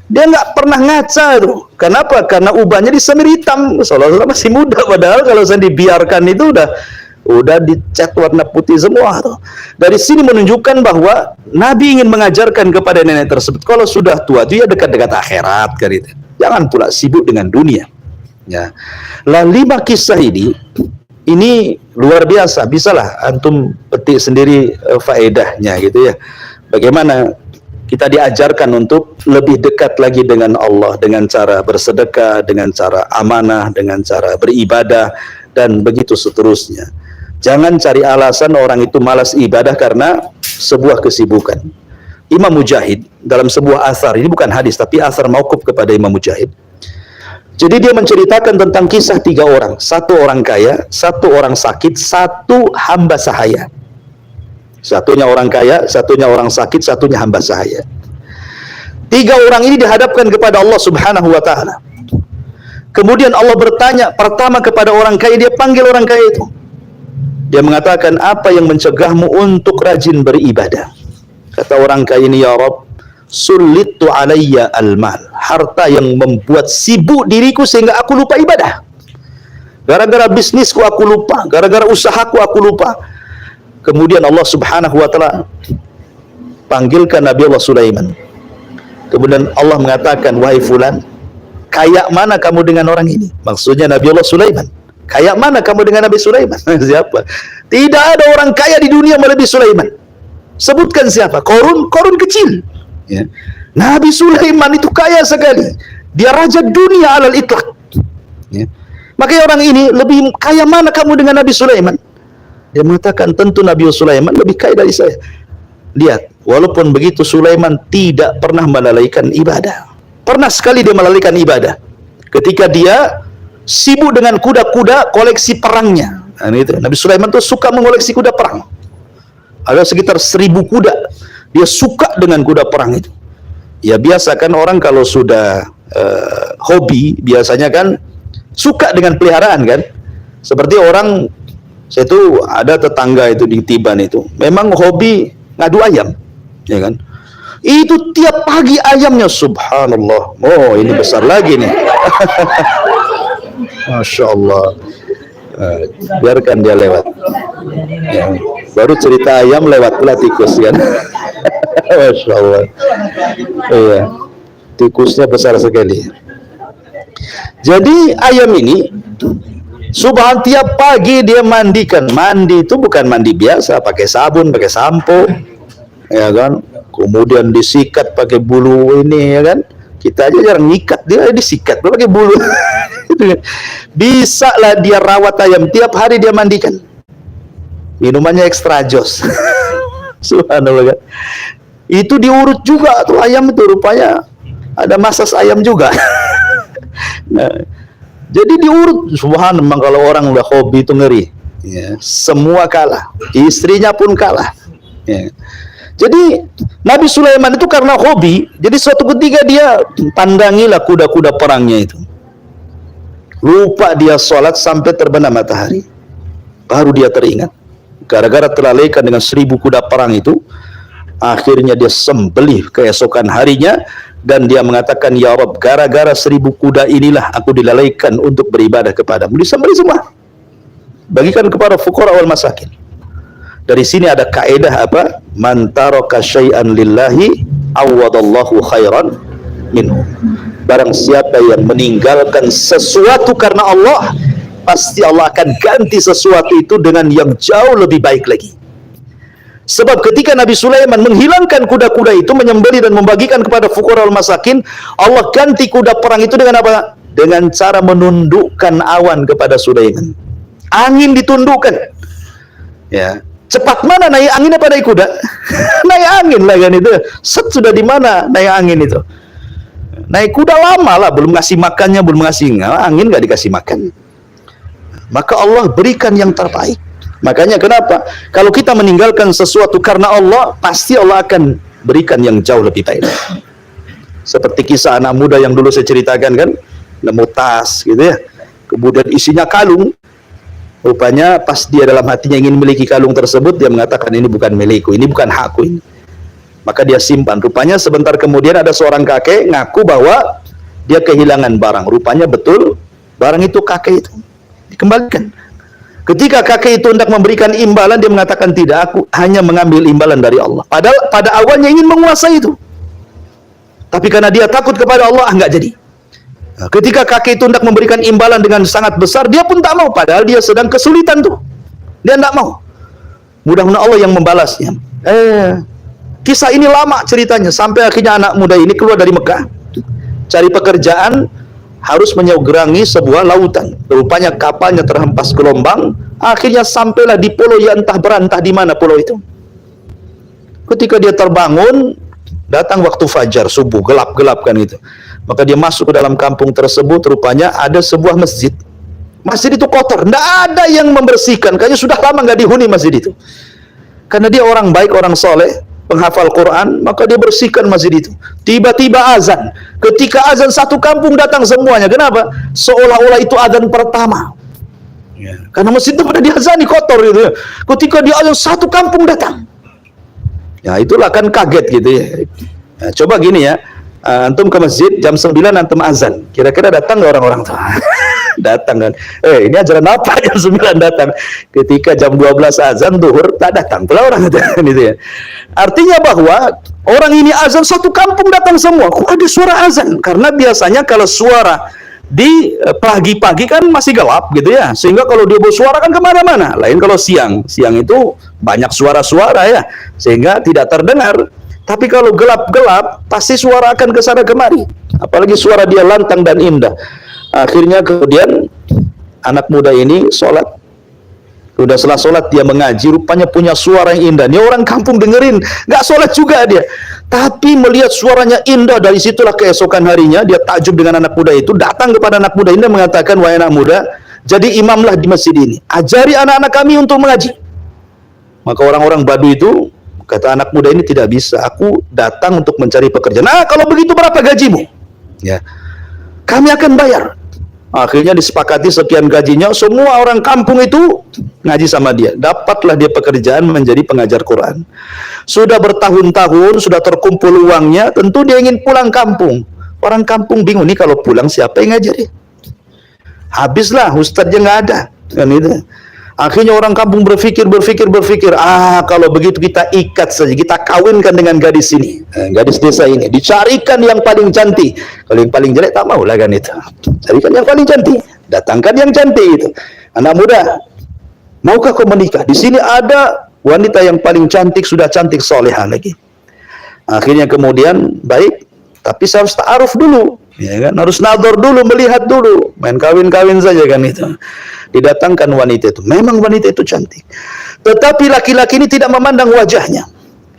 Dia nggak pernah ngaca tuh. Kenapa? Karena ubahnya disemir hitam. Seolah-olah masih muda, padahal kalau saya dibiarkan itu udah dicat warna putih semua tuh. Dari sini menunjukkan bahwa Nabi ingin mengajarkan kepada nenek tersebut, kalau sudah tua itu ya dekat-dekat akhirat kan itu. Jangan pula sibuk dengan dunia. Ya. Lah 5 kisah ini luar biasa. Bisalah antum petik sendiri faedahnya gitu ya. Bagaimana kita diajarkan untuk lebih dekat lagi dengan Allah dengan cara bersedekah, dengan cara amanah, dengan cara beribadah, dan begitu seterusnya. Jangan cari alasan orang itu malas ibadah karena sebuah kesibukan. Imam Mujahid dalam sebuah asar, ini bukan hadis tapi asar mauquf kepada Imam Mujahid. Jadi dia menceritakan tentang kisah 3 orang. 1 orang kaya, 1 orang sakit, 1 hamba sahaya. Satunya orang kaya, satunya orang sakit, satunya hamba sahaya. 3 orang ini dihadapkan kepada Allah Subhanahu wa ta'ala. Kemudian Allah bertanya pertama kepada orang kaya, dia panggil orang kaya itu. Dia mengatakan, "Apa yang mencegahmu untuk rajin beribadah?" Kata orang kaya ini, ya Rabb, sulittu alayya al-mal, harta yang membuat sibuk diriku sehingga aku lupa ibadah. Gara-gara bisnisku aku lupa, gara-gara usahaku aku lupa. Kemudian Allah Subhanahu wa taala panggilkan Nabi Allah Sulaiman. Kemudian Allah mengatakan, wahai fulan, kaya mana kamu dengan orang ini? Maksudnya Nabi Allah Sulaiman. Kaya mana kamu dengan Nabi Sulaiman? Siapa? Tidak ada orang kaya di dunia melebihi Sulaiman. Sebutkan siapa? Korun kecil. Ya. Nabi Sulaiman itu kaya sekali. Dia raja dunia alal itlaq. Ya. Makanya orang ini lebih kaya mana kamu dengan Nabi Sulaiman? Dia mengatakan, tentu Nabi Sulaiman lebih kaya dari saya. Lihat, walaupun begitu Sulaiman tidak pernah melalaikan ibadah. Pernah sekali dia melalaikan ibadah. Ketika dia sibuk dengan kuda-kuda koleksi perangnya. Nah, itu. Nabi Sulaiman tuh suka mengoleksi kuda perang. Ada sekitar 1000 kuda. Dia suka dengan kuda perang itu. Ya biasa kan orang kalau sudah hobi, biasanya kan suka dengan peliharaan kan. Seperti orang, saya tuh ada tetangga itu di Tiban itu, memang hobi ngadu ayam, ya kan. Itu tiap pagi ayamnya, subhanallah. Oh, ini besar lagi nih. Masya Allah. Biarkan dia lewat. Ya, baru cerita ayam lewat pula tikus kan. Masya Allah. Iya, tikusnya besar sekali. Jadi ayam ini, subhan, tiap pagi dia mandikan. Mandi itu bukan mandi biasa, pakai sabun, pakai sampo, ya kan. Kemudian disikat pakai bulu ini, ya kan. Kita aja jarang nyikat, dia disikat pakai bulu. Bisa lah dia rawat ayam, tiap hari dia mandikan. Minumannya extra jos. Subhanallah kan. Itu diurut juga tuh ayam itu, rupanya ada masas ayam juga. Nah, jadi diurut. Subhanallah, memang kalau orang udah hobi itu ngeri. Ya, semua kalah, istrinya pun kalah. Ya. Jadi Nabi Sulaiman itu karena hobi, jadi suatu ketika dia pandangilah kuda-kuda perangnya itu. Lupa dia sholat sampai terbenam matahari. Baru dia teringat. Gara-gara terlalaikan dengan 1000 kuda perang itu, akhirnya dia sembelih keesokan harinya. Dan dia mengatakan, ya Rabb, gara-gara 1000 kuda inilah aku dilalaikan untuk beribadah kepadamu. Disembelih semua. Bagikan kepada fuqara wal masakin. Dari sini ada kaedah apa? Man taraka syai'an lillahi awadallahu khairan minhu. Barang siapa yang meninggalkan sesuatu karena Allah, pasti Allah akan ganti sesuatu itu dengan yang jauh lebih baik lagi. Sebab ketika Nabi Sulaiman menghilangkan kuda-kuda itu, menyembelih dan membagikan kepada fuqara wal masakin, Allah ganti kuda perang itu dengan apa? Dengan cara menundukkan awan kepada Sulaiman. Angin ditundukkan. Ya. Cepat mana naik angin apa naik kuda? Naik angin lah kan itu. Set, sudah di mana naik angin itu? Naik kuda lama lah, belum ngasih makannya, belum ngasih angin, nggak dikasih makan. Maka Allah berikan yang terbaik. Makanya kenapa? Kalau kita meninggalkan sesuatu karena Allah, pasti Allah akan berikan yang jauh lebih baik. Seperti kisah anak muda yang dulu saya ceritakan kan, nemu tas gitu ya. Kemudian isinya kalung. Rupanya pas dia dalam hatinya ingin memiliki kalung tersebut, dia mengatakan, ini bukan milikku, ini bukan hakku ini. Maka dia simpan. Rupanya sebentar kemudian ada seorang kakek ngaku bahwa dia kehilangan barang. Rupanya betul, barang itu kakek itu dikembalikan. Ketika kakek itu hendak memberikan imbalan, dia mengatakan, tidak, aku hanya mengambil imbalan dari Allah. Padahal pada awalnya ingin menguasai itu. Tapi karena dia takut kepada Allah, enggak jadi. Nah, ketika kakek itu hendak memberikan imbalan dengan sangat besar, dia pun tak mau. Padahal dia sedang kesulitan tuh. Dia tidak mau. Mudah-mudahan Allah yang membalasnya. Kisah ini lama ceritanya. Sampai akhirnya anak muda ini keluar dari Mekah, cari pekerjaan, harus menyeberangi sebuah lautan. Rupanya kapalnya terhempas gelombang. Akhirnya sampailah di pulau yang entah berantah di mana pulau itu. Ketika dia terbangun, datang waktu fajar, subuh, gelap-gelap kan itu. Maka dia masuk ke dalam kampung tersebut. Rupanya ada sebuah masjid. Masjid itu kotor, tidak ada yang membersihkan. Kayaknya sudah lama nggak dihuni masjid itu. Karena dia orang baik, orang soleh, penghafal Quran, maka dia bersihkan masjid itu. Tiba-tiba azan. Ketika azan, satu kampung datang semuanya. Kenapa? Seolah-olah itu azan pertama. Ya. Karena masjid itu pada diazani kotor gitu ya. Ketika dia azan, satu kampung datang. Ya itulah kan kaget gitu ya. Nah, coba gini ya, antum ke masjid jam 9 antum azan, kira-kira datang nggak orang-orang tuh? Datang kan, ini ajaran apa jam 9 datang? Ketika jam 12 azan duhur tak datang pula orang itu gitu ya. Artinya bahwa orang ini azan satu kampung datang semua. Kok ada suara azan? Karena biasanya kalau suara di pagi-pagi kan masih gelap gitu ya, sehingga kalau dia bersuara kan kemana-mana. Lain kalau siang itu banyak suara-suara ya, sehingga tidak terdengar. Tapi kalau gelap-gelap pasti suara akan kesana kemari, apalagi suara dia lantang dan indah. Akhirnya kemudian anak muda ini sholat. Udah setelah sholat dia mengaji, rupanya punya suara yang indah. Ini orang kampung dengerin, nggak sholat juga dia, tapi melihat suaranya indah. Dari situlah keesokan harinya dia takjub dengan anak muda itu, datang kepada anak muda ini dan mengatakan, wahai anak muda, jadi imamlah di masjid ini, ajari anak-anak kami untuk mengaji. Maka orang-orang Baduy itu kata anak muda ini, tidak bisa, aku datang untuk mencari pekerjaan. Nah kalau begitu berapa gajimu? Ya, kami akan bayar. Akhirnya disepakati sekian gajinya, semua orang kampung itu ngaji sama dia. Dapatlah dia pekerjaan menjadi pengajar Quran. Sudah bertahun-tahun, sudah terkumpul uangnya, tentu dia ingin pulang kampung. Orang kampung bingung, nih kalau pulang siapa yang ngajari? Habislah, ustadznya nggak ada. Kan itu. Akhirnya orang kampung berpikir, kalau begitu kita ikat saja, kita kawinkan dengan gadis ini, gadis desa ini, dicarikan yang paling cantik. Kalau yang paling jelek tak mau lah kan itu. Carikan yang paling cantik, datangkan yang cantik itu. Anak muda, maukah kau menikah? Di sini ada wanita yang paling cantik, sudah cantik solehah lagi. Akhirnya kemudian, baik, tapi saya harus ta'aruf dulu, ya kan? Harus nador dulu, melihat dulu, main kawin-kawin saja kan itu. Didatangkan wanita itu, memang wanita itu cantik, tetapi laki-laki ini tidak memandang wajahnya.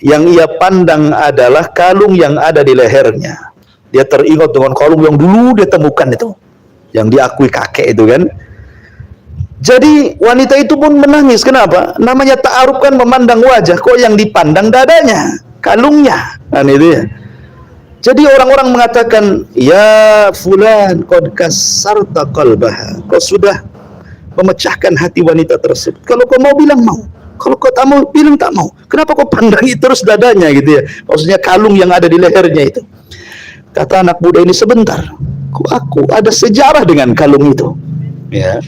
Yang ia pandang adalah kalung yang ada di lehernya. Dia teringat dengan kalung yang dulu dia temukan itu, yang diakui kakek itu kan. Jadi wanita itu pun menangis. Kenapa? Namanya ta'aruf kan memandang wajah, kok yang dipandang dadanya, kalungnya kan itu ya. Jadi orang-orang mengatakan, ya fulan qad kasarta qalbaha, kau sudah memecahkan hati wanita tersebut. Kalau kau mau bilang mau, kalau kau tak mau bilang tak mau. Kenapa kau pandangi terus dadanya gitu ya? Maksudnya kalung yang ada di lehernya itu. Kata anak muda ini, sebentar, aku ada sejarah dengan kalung itu. Ya,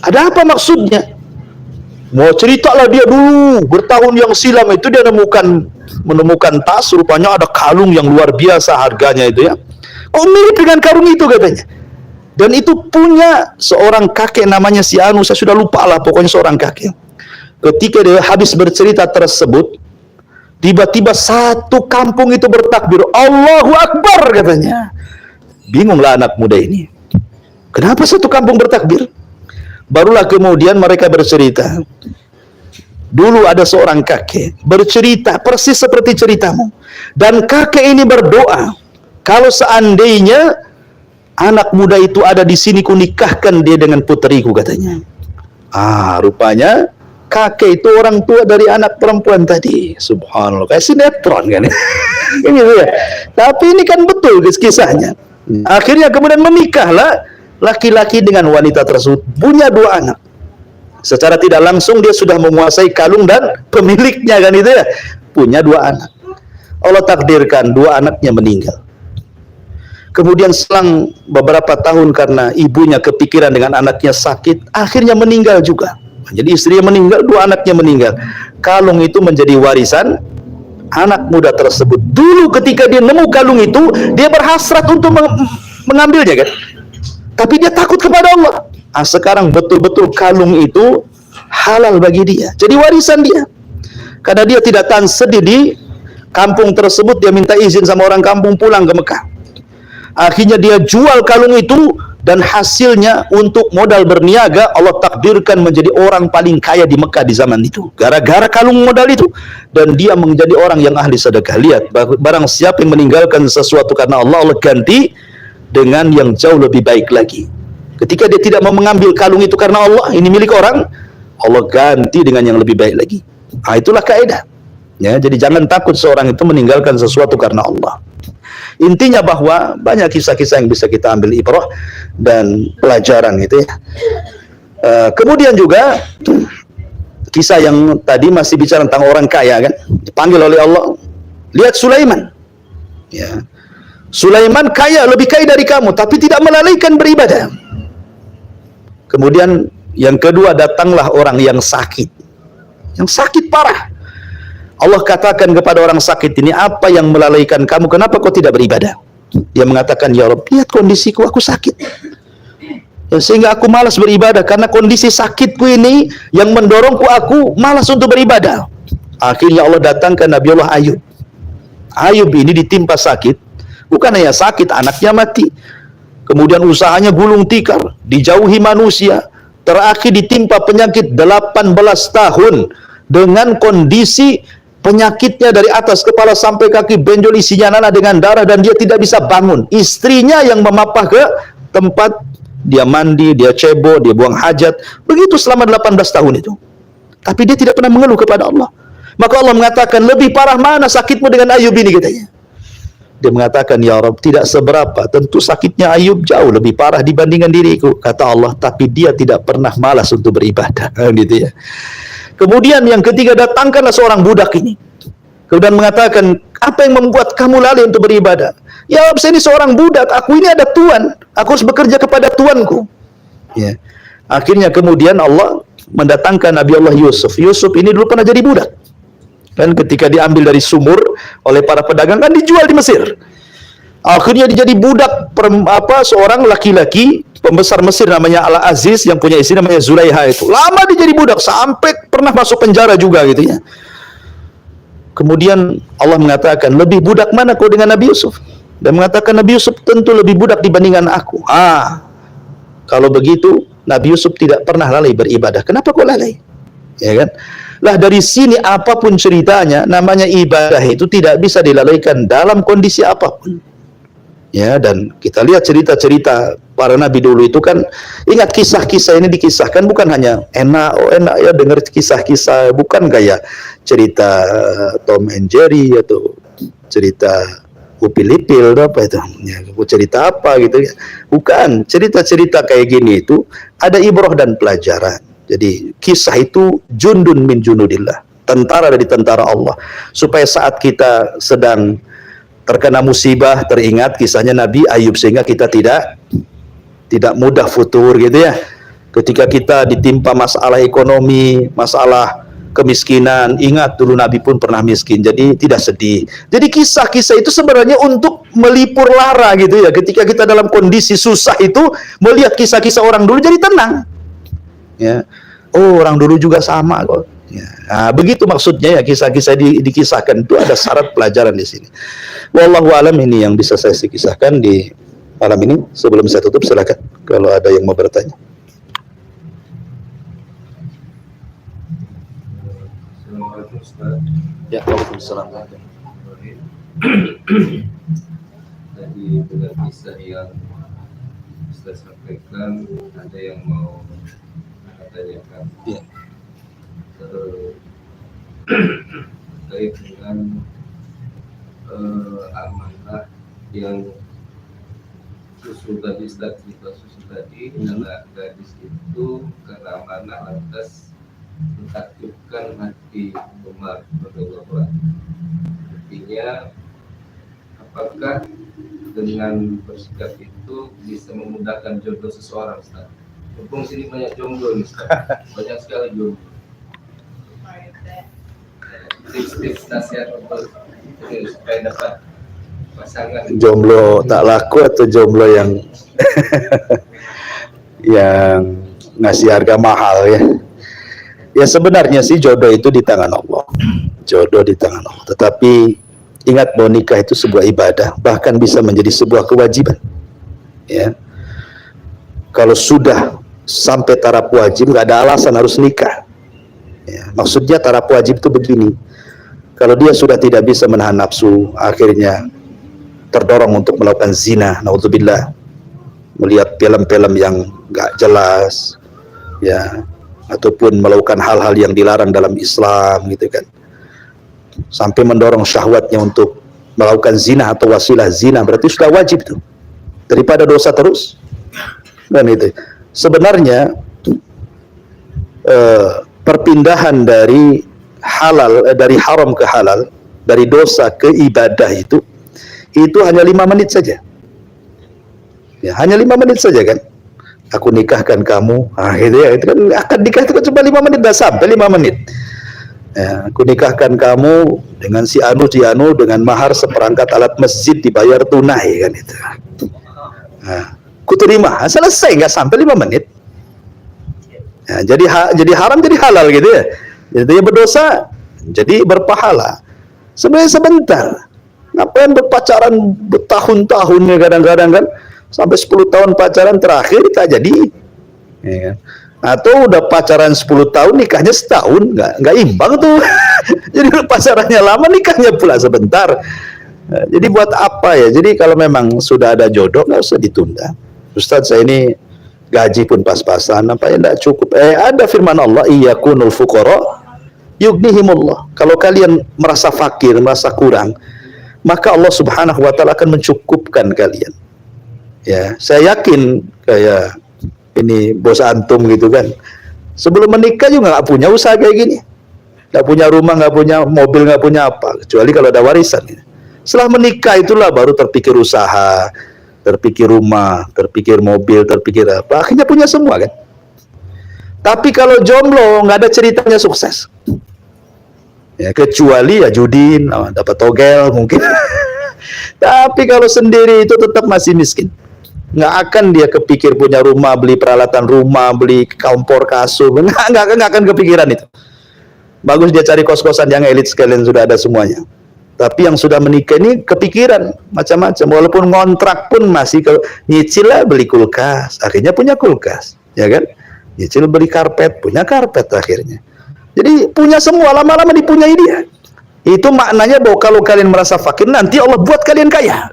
ada apa maksudnya? Mau ceritalah dia dulu, bertahun yang silam itu dia menemukan tas, rupanya ada kalung yang luar biasa harganya itu ya. Kok mirip dengan kalung itu katanya? Dan itu punya seorang kakek namanya si Anu, saya sudah lupa lah, pokoknya seorang kakek. Ketika dia habis bercerita tersebut, tiba-tiba satu kampung itu bertakbir, Allahu Akbar katanya. Bingunglah anak muda ini. Kenapa satu kampung bertakbir? Barulah kemudian mereka bercerita. Dulu ada seorang kakek bercerita persis seperti ceritamu. Dan kakek ini berdoa, kalau seandainya anak muda itu ada di sini, ku nikahkan dia dengan puteriku katanya. Rupanya kakek itu orang tua dari anak perempuan tadi. Subhanallah, kayak sinetron kan. Ini ya. Tapi ini kan betul kisahnya. Akhirnya kemudian menikahlah laki-laki dengan wanita tersebut, punya 2 anak. Secara tidak langsung dia sudah menguasai kalung dan pemiliknya kan itu ya. Punya 2 anak. Allah takdirkan 2 anaknya meninggal. Kemudian selang beberapa tahun karena ibunya kepikiran dengan anaknya sakit, akhirnya meninggal juga. Jadi istrinya meninggal, 2 anaknya meninggal. Kalung itu menjadi warisan anak muda tersebut. Dulu ketika dia nemu kalung itu, dia berhasrat untuk mengambilnya kan. Tapi dia takut kepada Allah. Sekarang betul-betul kalung itu halal bagi dia. Jadi warisan dia. Karena dia tidak tahan sedih di kampung tersebut, dia minta izin sama orang kampung pulang ke Mekah. Akhirnya dia jual kalung itu dan hasilnya untuk modal berniaga, Allah takdirkan menjadi orang paling kaya di Mekah di zaman itu. Gara-gara kalung modal itu, dan dia menjadi orang yang ahli sedekah. Lihat, barang siapa yang meninggalkan sesuatu karena Allah, Allah ganti dengan yang jauh lebih baik lagi. Ketika dia tidak mau mengambil kalung itu karena Allah, ini milik orang, Allah ganti dengan yang lebih baik lagi. Itulah kaidah. Ya, jadi jangan takut seorang itu meninggalkan sesuatu karena Allah. Intinya bahwa banyak kisah-kisah yang bisa kita ambil ibrah dan pelajaran itu ya. Kemudian juga kisah yang tadi masih bicara tentang orang kaya kan. Dipanggil oleh Allah, lihat Sulaiman. Ya. Sulaiman kaya, lebih kaya dari kamu, tapi tidak melalaikan beribadah. Kemudian yang kedua, datanglah orang yang sakit parah. Allah katakan kepada orang sakit ini, apa yang melalaikan kamu? Kenapa kau tidak beribadah? Dia mengatakan, ya Rabb, lihat kondisiku, aku sakit. Ya, sehingga aku malas beribadah, karena kondisi sakitku ini yang mendorongku aku malas untuk beribadah. Akhirnya Allah datangkan Nabi Allah Ayub. Ayub ini ditimpa sakit, bukan hanya sakit, anaknya mati. Kemudian usahanya gulung tikar, dijauhi manusia, terakhir ditimpa penyakit 18 tahun, dengan kondisi penyakitnya dari atas kepala sampai kaki benjol, isinya nanah dengan darah, dan dia tidak bisa bangun. Istrinya yang memapah ke tempat dia mandi, dia cebok, dia buang hajat. Begitu selama 18 tahun itu. Tapi dia tidak pernah mengeluh kepada Allah. Maka Allah mengatakan, lebih parah mana sakitmu dengan Ayub ini, katanya. Dia mengatakan, ya Rabb, tidak seberapa. Tentu sakitnya Ayub jauh lebih parah dibandingkan diriku. Kata Allah, tapi dia tidak pernah malas untuk beribadah. Gitu ya. Kemudian yang ketiga, datangkanlah seorang budak ini. Kemudian mengatakan, apa yang membuat kamu lalai untuk beribadah? Ya Rabb, saya ini seorang budak, aku ini ada tuan, aku harus bekerja kepada tuanku. Ya. Akhirnya kemudian Allah mendatangkan Nabi Allah Yusuf. Yusuf ini dulu pernah jadi budak. Dan ketika diambil dari sumur oleh para pedagang, kan dijual di Mesir. Akhirnya dia jadi budak seorang laki-laki pembesar Mesir namanya Al-Aziz, yang punya istri namanya Zulaiha itu. Lama dia jadi budak, sampai pernah masuk penjara juga gitu ya. Kemudian Allah mengatakan, lebih budak mana kau dengan Nabi Yusuf? Dan mengatakan, Nabi Yusuf tentu lebih budak dibandingkan aku. Kalau begitu Nabi Yusuf tidak pernah lalai beribadah. Kenapa kau lalai? Ya kan? Lah dari sini apapun ceritanya, namanya ibadah itu tidak bisa dilalaikan dalam kondisi apapun. Ya, dan kita lihat cerita-cerita para nabi dulu itu kan, ingat kisah-kisah ini dikisahkan bukan hanya enak ya dengar kisah-kisah, bukan kayak cerita Tom and Jerry atau cerita Upil-Ipil apa itu ya, cerita apa gitu ya. Bukan, cerita-cerita kayak gini itu ada ibrah dan pelajaran. Jadi kisah itu jundun min junudillah, tentara dari tentara Allah, supaya saat kita sedang terkena musibah teringat kisahnya Nabi Ayub, sehingga kita tidak mudah futur gitu ya. Ketika kita ditimpa masalah ekonomi, masalah kemiskinan, ingat dulu Nabi pun pernah miskin, jadi tidak sedih. Jadi kisah-kisah itu sebenarnya untuk melipur lara gitu ya. Ketika kita dalam kondisi susah itu, melihat kisah-kisah orang dulu jadi tenang. Ya, oh orang dulu juga sama kok. Ya, nah, begitu maksudnya ya, kisah-kisah dikisahkan itu ada syarat pelajaran di sini. Wallahu alam, ini yang bisa saya kisahkan di malam ini. Sebelum saya tutup, silakan kalau ada yang mau bertanya. Ya, waalaikumsalam. Tadi dengan kisah yang saya sampaikan, ada yang mau tanyakan. Ya. Terkait dengan amanah yang susu gadis tadi, anak gadis itu karena amanah lantas menakjubkan hati Umar radhiyallahu anhu. Artinya, apakah dengan bersikap itu bisa memudahkan jodoh seseorang, Ustaz? Mumpung sini banyak jomblo nih, Ustaz. Banyak sekali jomblo. Tips-tips nasihat untuk supaya dapat pasangan. Jomblo tak laku atau jomblo yang yang ngasih harga mahal ya? Ya sebenarnya sih jodoh itu di tangan Allah. Jodoh di tangan Allah. Tetapi ingat bahwa nikah itu sebuah ibadah, bahkan bisa menjadi sebuah kewajiban. Ya. Kalau sudah sampai taraf wajib, nggak ada alasan harus nikah. Ya, maksudnya taraf wajib itu begini. Kalau dia sudah tidak bisa menahan nafsu, akhirnya terdorong untuk melakukan zina, naudzubillah, melihat film-film yang nggak jelas, ya, ataupun melakukan hal-hal yang dilarang dalam Islam, gitu kan, sampai mendorong syahwatnya untuk melakukan zina atau wasilah zina, berarti sudah wajib tuh, daripada dosa terus. Dan itu sebenarnya perpindahan dari halal, dari haram ke halal, dari dosa ke ibadah itu hanya 5 menit saja. Ya, hanya 5 menit saja kan. Aku nikahkan kamu, gitu ya, itu kan akad nikah itu kan cuma 5 menit, dah sampai 5 menit. Ya, aku nikahkan kamu dengan si anu dengan mahar seperangkat alat masjid dibayar tunai kan itu. Nah, ku terima, selesai, nggak sampai 5 menit. Ya, jadi haram jadi halal gitu ya. Jadi dia berdosa jadi berpahala. Sebenarnya sebentar. Ngapain berpacaran bertahun-tahun ya kadang-kadang kan, sampai 10 tahun pacaran terakhir tak jadi. Ya kan? Atau udah pacaran 10 tahun nikahnya setahun, nggak imbang tuh. Jadi pacarannya lama nikahnya pula sebentar. Nah, jadi buat apa ya? Jadi kalau memang sudah ada jodoh nggak usah ditunda. Ustadz, saya ini gaji pun pas-pasan, apa ya nggak cukup. Ada firman Allah, iyakunul fuqara yughnihimullah. Kalau kalian merasa fakir, merasa kurang, maka Allah Subhanahu wa taala akan mencukupkan kalian. Ya, saya yakin kayak ini bos antum gitu kan, sebelum menikah juga nggak punya usaha kayak gini, nggak punya rumah, nggak punya mobil, nggak punya apa, kecuali kalau ada warisan. Setelah menikah itulah baru terpikir usaha, terpikir rumah, terpikir mobil, terpikir apa, akhirnya punya semua kan. Tapi kalau jomblo nggak ada ceritanya sukses ya, kecuali ya judin, dapat togel mungkin. Tapi kalau sendiri itu tetap masih miskin. Nggak akan dia kepikir punya rumah, beli peralatan rumah, beli kompor, kasur, nggak akan kepikiran itu. Bagus dia cari kos-kosan yang elit sekalian, sudah ada semuanya. Tapi yang sudah menikah ini kepikiran macam-macam, walaupun ngontrak pun masih nyicil lah, beli kulkas, akhirnya punya kulkas, ya kan? Nyicil beli karpet, punya karpet akhirnya. Jadi punya semua, lama-lama dipunyai dia. Itu maknanya bahwa kalau kalian merasa fakir, nanti Allah buat kalian kaya.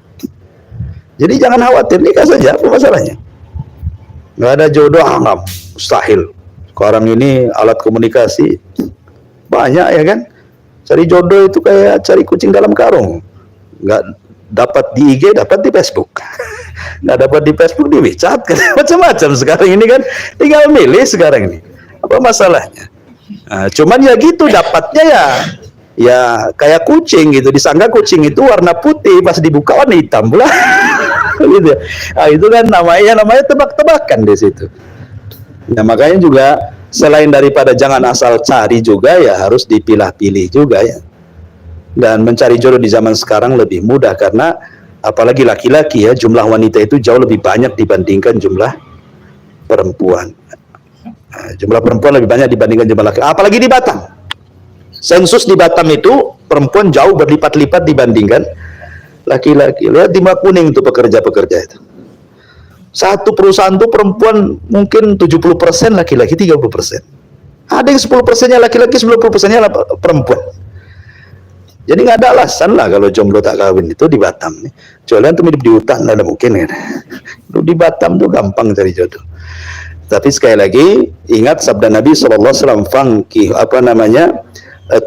Jadi jangan khawatir, nikah saja, apa masalahnya? Nggak ada jodoh, nggak, mustahil. Sekarang ini alat komunikasi banyak ya kan? Cari jodoh itu kayak cari kucing dalam karung. Nggak dapat di IG, dapat di Facebook. Nggak dapat di Facebook, di WeChat, kan? Macam-macam sekarang ini kan. Tinggal milih sekarang ini. Apa masalahnya? Nah, cuman ya gitu, dapatnya ya kayak kucing gitu, disangka kucing itu warna putih, pas dibuka warna hitam pula. Gitu. Nah, itu kan namanya tebak-tebakan di situ. Nah, makanya juga selain daripada jangan asal cari juga ya harus dipilah-pilih juga ya. Dan mencari jodoh di zaman sekarang lebih mudah karena apalagi laki-laki ya, jumlah wanita itu jauh lebih banyak dibandingkan jumlah perempuan. Nah, jumlah perempuan lebih banyak dibandingkan jumlah laki, apalagi di Batam. Sensus di Batam itu perempuan jauh berlipat-lipat dibandingkan laki-laki. Lihat di Makuning itu pekerja-pekerja itu. Satu perusahaan itu perempuan mungkin 70%, laki-laki 30%. Ada yang 10%-nya laki-laki, 90%-nya perempuan. Jadi nggak ada alasan lah kalau jomblo tak kawin itu di Batam. Kecuali antum hidup di hutan, nggak ada mungkin kan. Di Batam tuh gampang cari jodoh. Tapi sekali lagi ingat sabda Nabi SAW, fangki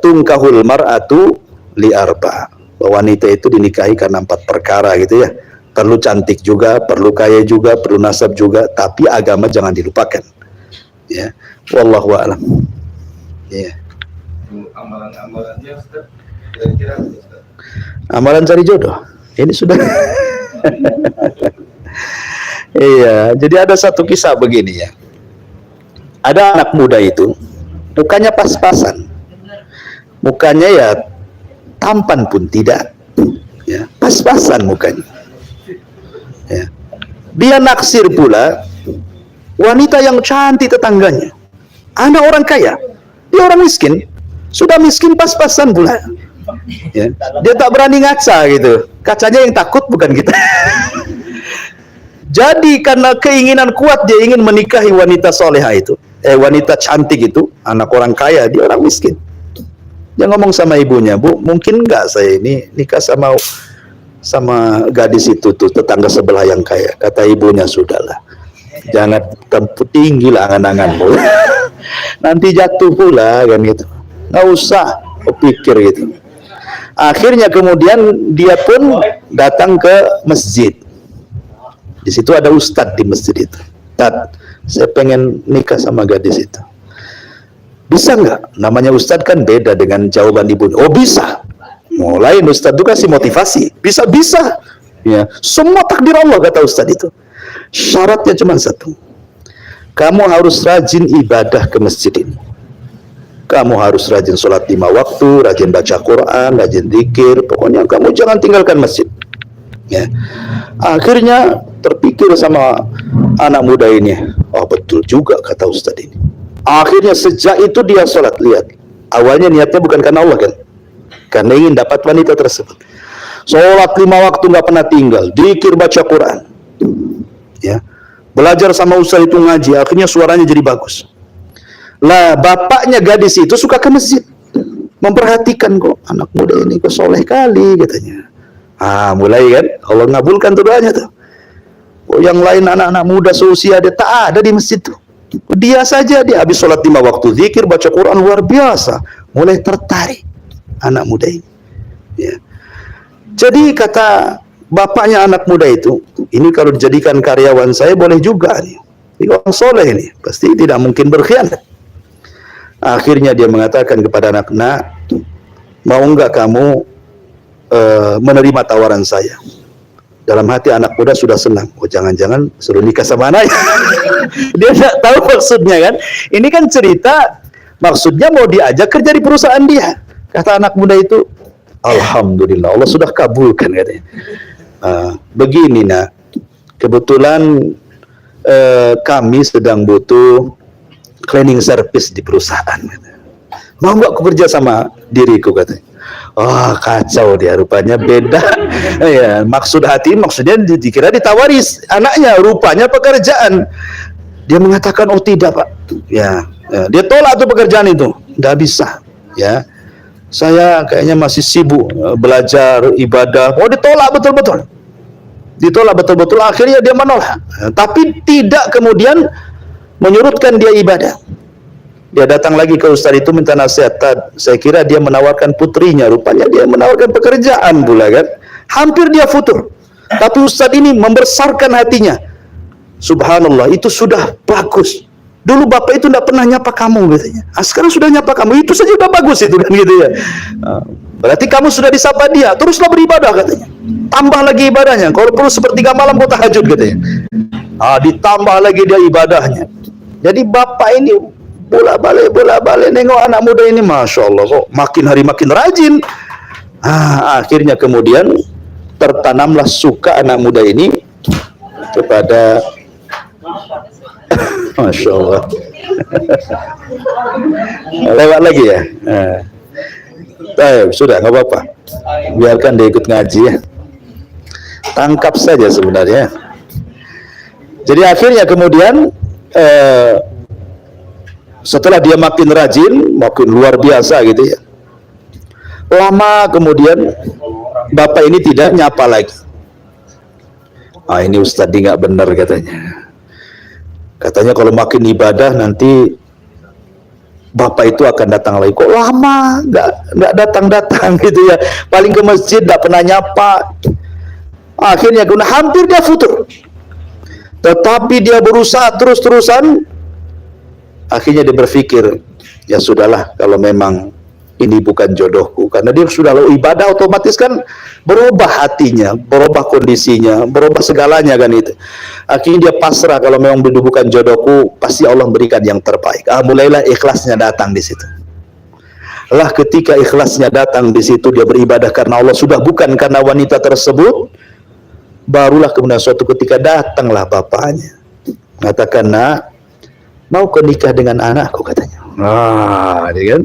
tungkahul mar'atu li arba. Wanita itu dinikahi karena 4 perkara gitu ya. Perlu cantik juga, perlu kaya juga, perlu nasab juga, tapi agama jangan dilupakan. Ya, wallahu a'lam. Ya. Amalan-amalannya Ustaz, kira-kira Ustaz. Amalan cari jodoh. Ini sudah. Iya, jadi ada satu kisah begini ya. Ada anak muda itu, mukanya pas-pasan. Mukanya ya tampan pun tidak, ya, pas-pasan mukanya. Ya. Dia naksir pula wanita yang cantik tetangganya. Anak orang kaya, dia orang miskin, sudah miskin pas-pasan pula. Ya. Dia tak berani ngaca gitu, kacanya yang takut bukan kita. Jadi karena keinginan kuat dia ingin menikahi wanita soleha itu, wanita cantik itu, anak orang kaya, dia orang miskin. Dia ngomong sama ibunya, Bu, mungkin nggak saya ini nikah sama gadis itu tuh, tetangga sebelah yang kaya. Kata ibunya, sudahlah, jangan tempuh tinggi lah angan-anganmu. Nanti jatuh pula kan gitu. Nggak usah pikir gitu. Akhirnya kemudian dia pun datang ke masjid. Di situ ada ustadz di masjid itu. Ustadz, saya pengen nikah sama gadis itu. Bisa nggak? Namanya Ustadz kan beda dengan jawaban ibu. Oh bisa. Mulai Ustadz itu kasih motivasi. Bisa. Ya, semua takdir Allah kata Ustadz itu. Syaratnya cuma satu. Kamu harus rajin ibadah ke masjid ini. Kamu harus rajin sholat 5 waktu, rajin baca Quran, rajin zikir. Pokoknya kamu jangan tinggalkan masjid. Ya. Akhirnya terpikir sama anak muda ini, oh betul juga kata Ustadz ini. Akhirnya sejak itu dia sholat. Lihat, awalnya niatnya bukan karena Allah kan, karena ingin dapat wanita tersebut. Sholat 5 waktu nggak pernah tinggal, zikir baca Quran, ya, belajar sama Ustadz itu ngaji. Akhirnya suaranya jadi bagus. Lah bapaknya gadis itu suka ke masjid, memperhatikan kok anak muda ini kok soleh kali katanya. Mulai kan Allah ngabulkan tuh doanya tuh. Oh, yang lain anak-anak muda seusia dia tak ada di masjid tuh. Dia saja dia habis sholat 5 waktu, zikir baca Quran luar biasa. Mulai tertarik anak muda ini. Ya. Jadi kata bapaknya anak muda itu, ini kalau dijadikan karyawan saya boleh juga nih. Ini orang soleh ini, pasti tidak mungkin berkhianat. Akhirnya dia mengatakan kepada anak-anak, mau enggak kamu menerima tawaran saya? Dalam hati anak muda sudah senang. Oh jangan-jangan suruh nikah sama anaknya. Dia tidak tahu maksudnya kan. Ini kan cerita, maksudnya mau diajak kerja di perusahaan dia. Kata anak muda itu, alhamdulillah Allah sudah kabulkan katanya. Begini nak, kebetulan kami sedang butuh cleaning service di perusahaan. Mau nggak aku kerja sama diriku katanya. Oh kacau dia, rupanya beda. Ya, maksud hati maksudnya dikira ditawari anaknya, rupanya pekerjaan. Dia mengatakan oh tidak pak. Ya, dia tolak tuh pekerjaan itu, nggak bisa. Ya, saya kayaknya masih sibuk belajar ibadah. Oh ditolak betul-betul. Ditolak betul-betul. Akhirnya dia menolak. Tapi tidak kemudian menyurutkan dia ibadah. Dia datang lagi ke Ustadz itu minta nasihat. Saya kira dia menawarkan putrinya, rupanya dia menawarkan pekerjaan pula kan. Hampir dia futur. Tapi Ustadz ini membesarkan hatinya. Subhanallah, itu sudah bagus. Dulu bapak itu tidak pernah nyapa kamu katanya. Sekarang sudah nyapa kamu, itu saja sudah bagus itu kan gitu ya. Berarti kamu sudah disapa dia, teruslah beribadah katanya. Tambah lagi ibadahnya. Kalau perlu sepertiga malam kau tahajud katanya. Ditambah lagi dia ibadahnya. Jadi bapak ini bolak-balik nengok anak muda ini, masya Allah kok makin hari makin rajin. Akhirnya kemudian tertanamlah suka anak muda ini kepada masya Allah. Lewat lagi ya. Sudah nggak apa-apa, biarkan dia ikut ngaji ya. Tangkap saja sebenarnya. Jadi akhirnya kemudian setelah dia makin rajin, makin luar biasa gitu ya. Lama kemudian bapak ini tidak nyapa lagi. Ini Ustadz nggak benar katanya. Katanya kalau makin ibadah nanti bapak itu akan datang lagi. Kok lama nggak datang gitu ya. Paling ke masjid nggak pernah nyapa. Akhirnya hampir dia futur. Tetapi dia berusaha terus-terusan. Akhirnya dia berpikir, ya sudahlah kalau memang ini bukan jodohku. Karena dia sudah lalu ibadah, otomatis kan berubah hatinya, berubah kondisinya, berubah segalanya kan itu. Akhirnya dia pasrah, kalau memang bukan jodohku, pasti Allah berikan yang terbaik. Mulailah ikhlasnya datang di situ. Lah ketika ikhlasnya datang di situ, dia beribadah karena Allah, sudah bukan karena wanita tersebut. Barulah kemudian suatu ketika datanglah bapaknya. Mengatakan, nak, mau kau nikah dengan anakku katanya. Kan?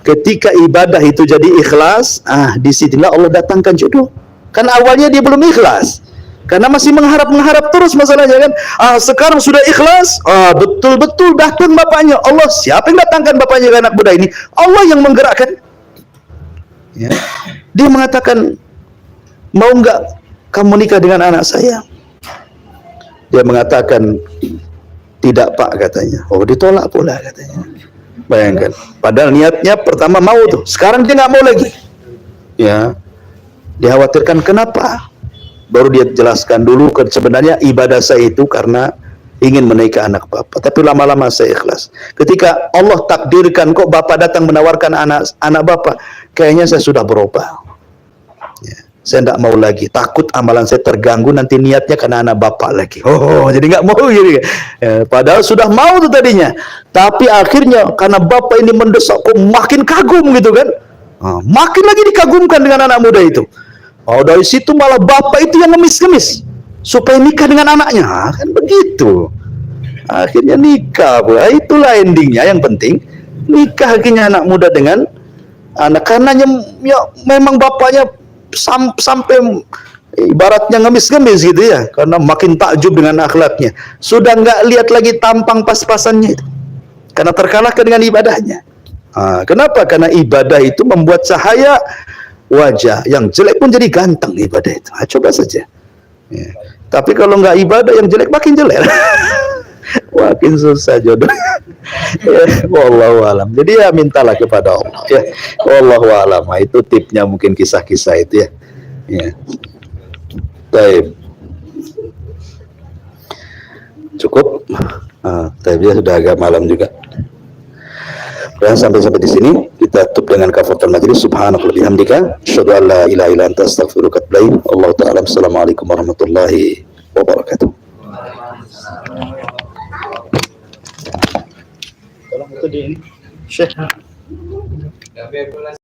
Ketika ibadah itu jadi ikhlas, disitulah Allah datangkan jodoh. Kan awalnya dia belum ikhlas, karena masih mengharap terus masalahnya kan. Sekarang sudah ikhlas, betul-betul datang bapaknya. Allah, siapa yang datangkan bapaknya ke anak muda ini? Allah yang menggerakkan. Ya. Dia mengatakan, mau enggak kamu nikah dengan anak saya? Dia mengatakan, tidak pak katanya. Oh ditolak pula katanya. Bayangkan, padahal niatnya pertama mau tuh, sekarang dia nggak mau lagi. Ya, dikhawatirkan kenapa? Baru dia jelaskan dulu, sebenarnya ibadah saya itu karena ingin menikah anak bapak. Tapi lama-lama saya ikhlas. Ketika Allah takdirkan kok bapak datang menawarkan anak bapak, kayaknya saya sudah berubah. Ya, saya tidak mau lagi. Takut amalan saya terganggu nanti niatnya karena anak bapak lagi. Oh, jadi nggak mau jadi. Ya, padahal sudah mau tuh tadinya. Tapi akhirnya karena bapak ini mendesak, kok makin kagum gitu kan. Makin lagi dikagumkan dengan anak muda itu. Oh, dari situ malah bapak itu yang ngemis-ngemis supaya nikah dengan anaknya, kan begitu. Akhirnya nikah, itulah endingnya. Yang penting nikah akhirnya anak muda dengan anak, karena ya, memang bapaknya sampai ibaratnya ngemis-ngemis gitu ya, karena makin takjub dengan akhlaknya. Sudah nggak lihat lagi tampang pas-pasannya itu, karena terkalahkan dengan ibadahnya. Kenapa? Karena ibadah itu membuat cahaya wajah yang jelek pun jadi ganteng ibadah itu. Coba saja. Ya. Tapi kalau nggak ibadah, yang jelek makin jelek. Makin susah jodoh. Ya, wallahu alam. Jadi ya mintalah kepada Allah. Ya, wallahu alam. Itu tipnya, mungkin kisah-kisah itu ya. Ya. Baik. Cukup. Tapi ya sudah agak malam juga. Dan sampai di sini kita tutup dengan kafaratul majlis. Subhanallah bihamdika, asyhadu an la ilaha illa anta, astaghfiruka wa atubu ilaik. Wallahu ta'ala. Assalamualaikum warahmatullahi wabarakatuh. Tolong itu di Syekh.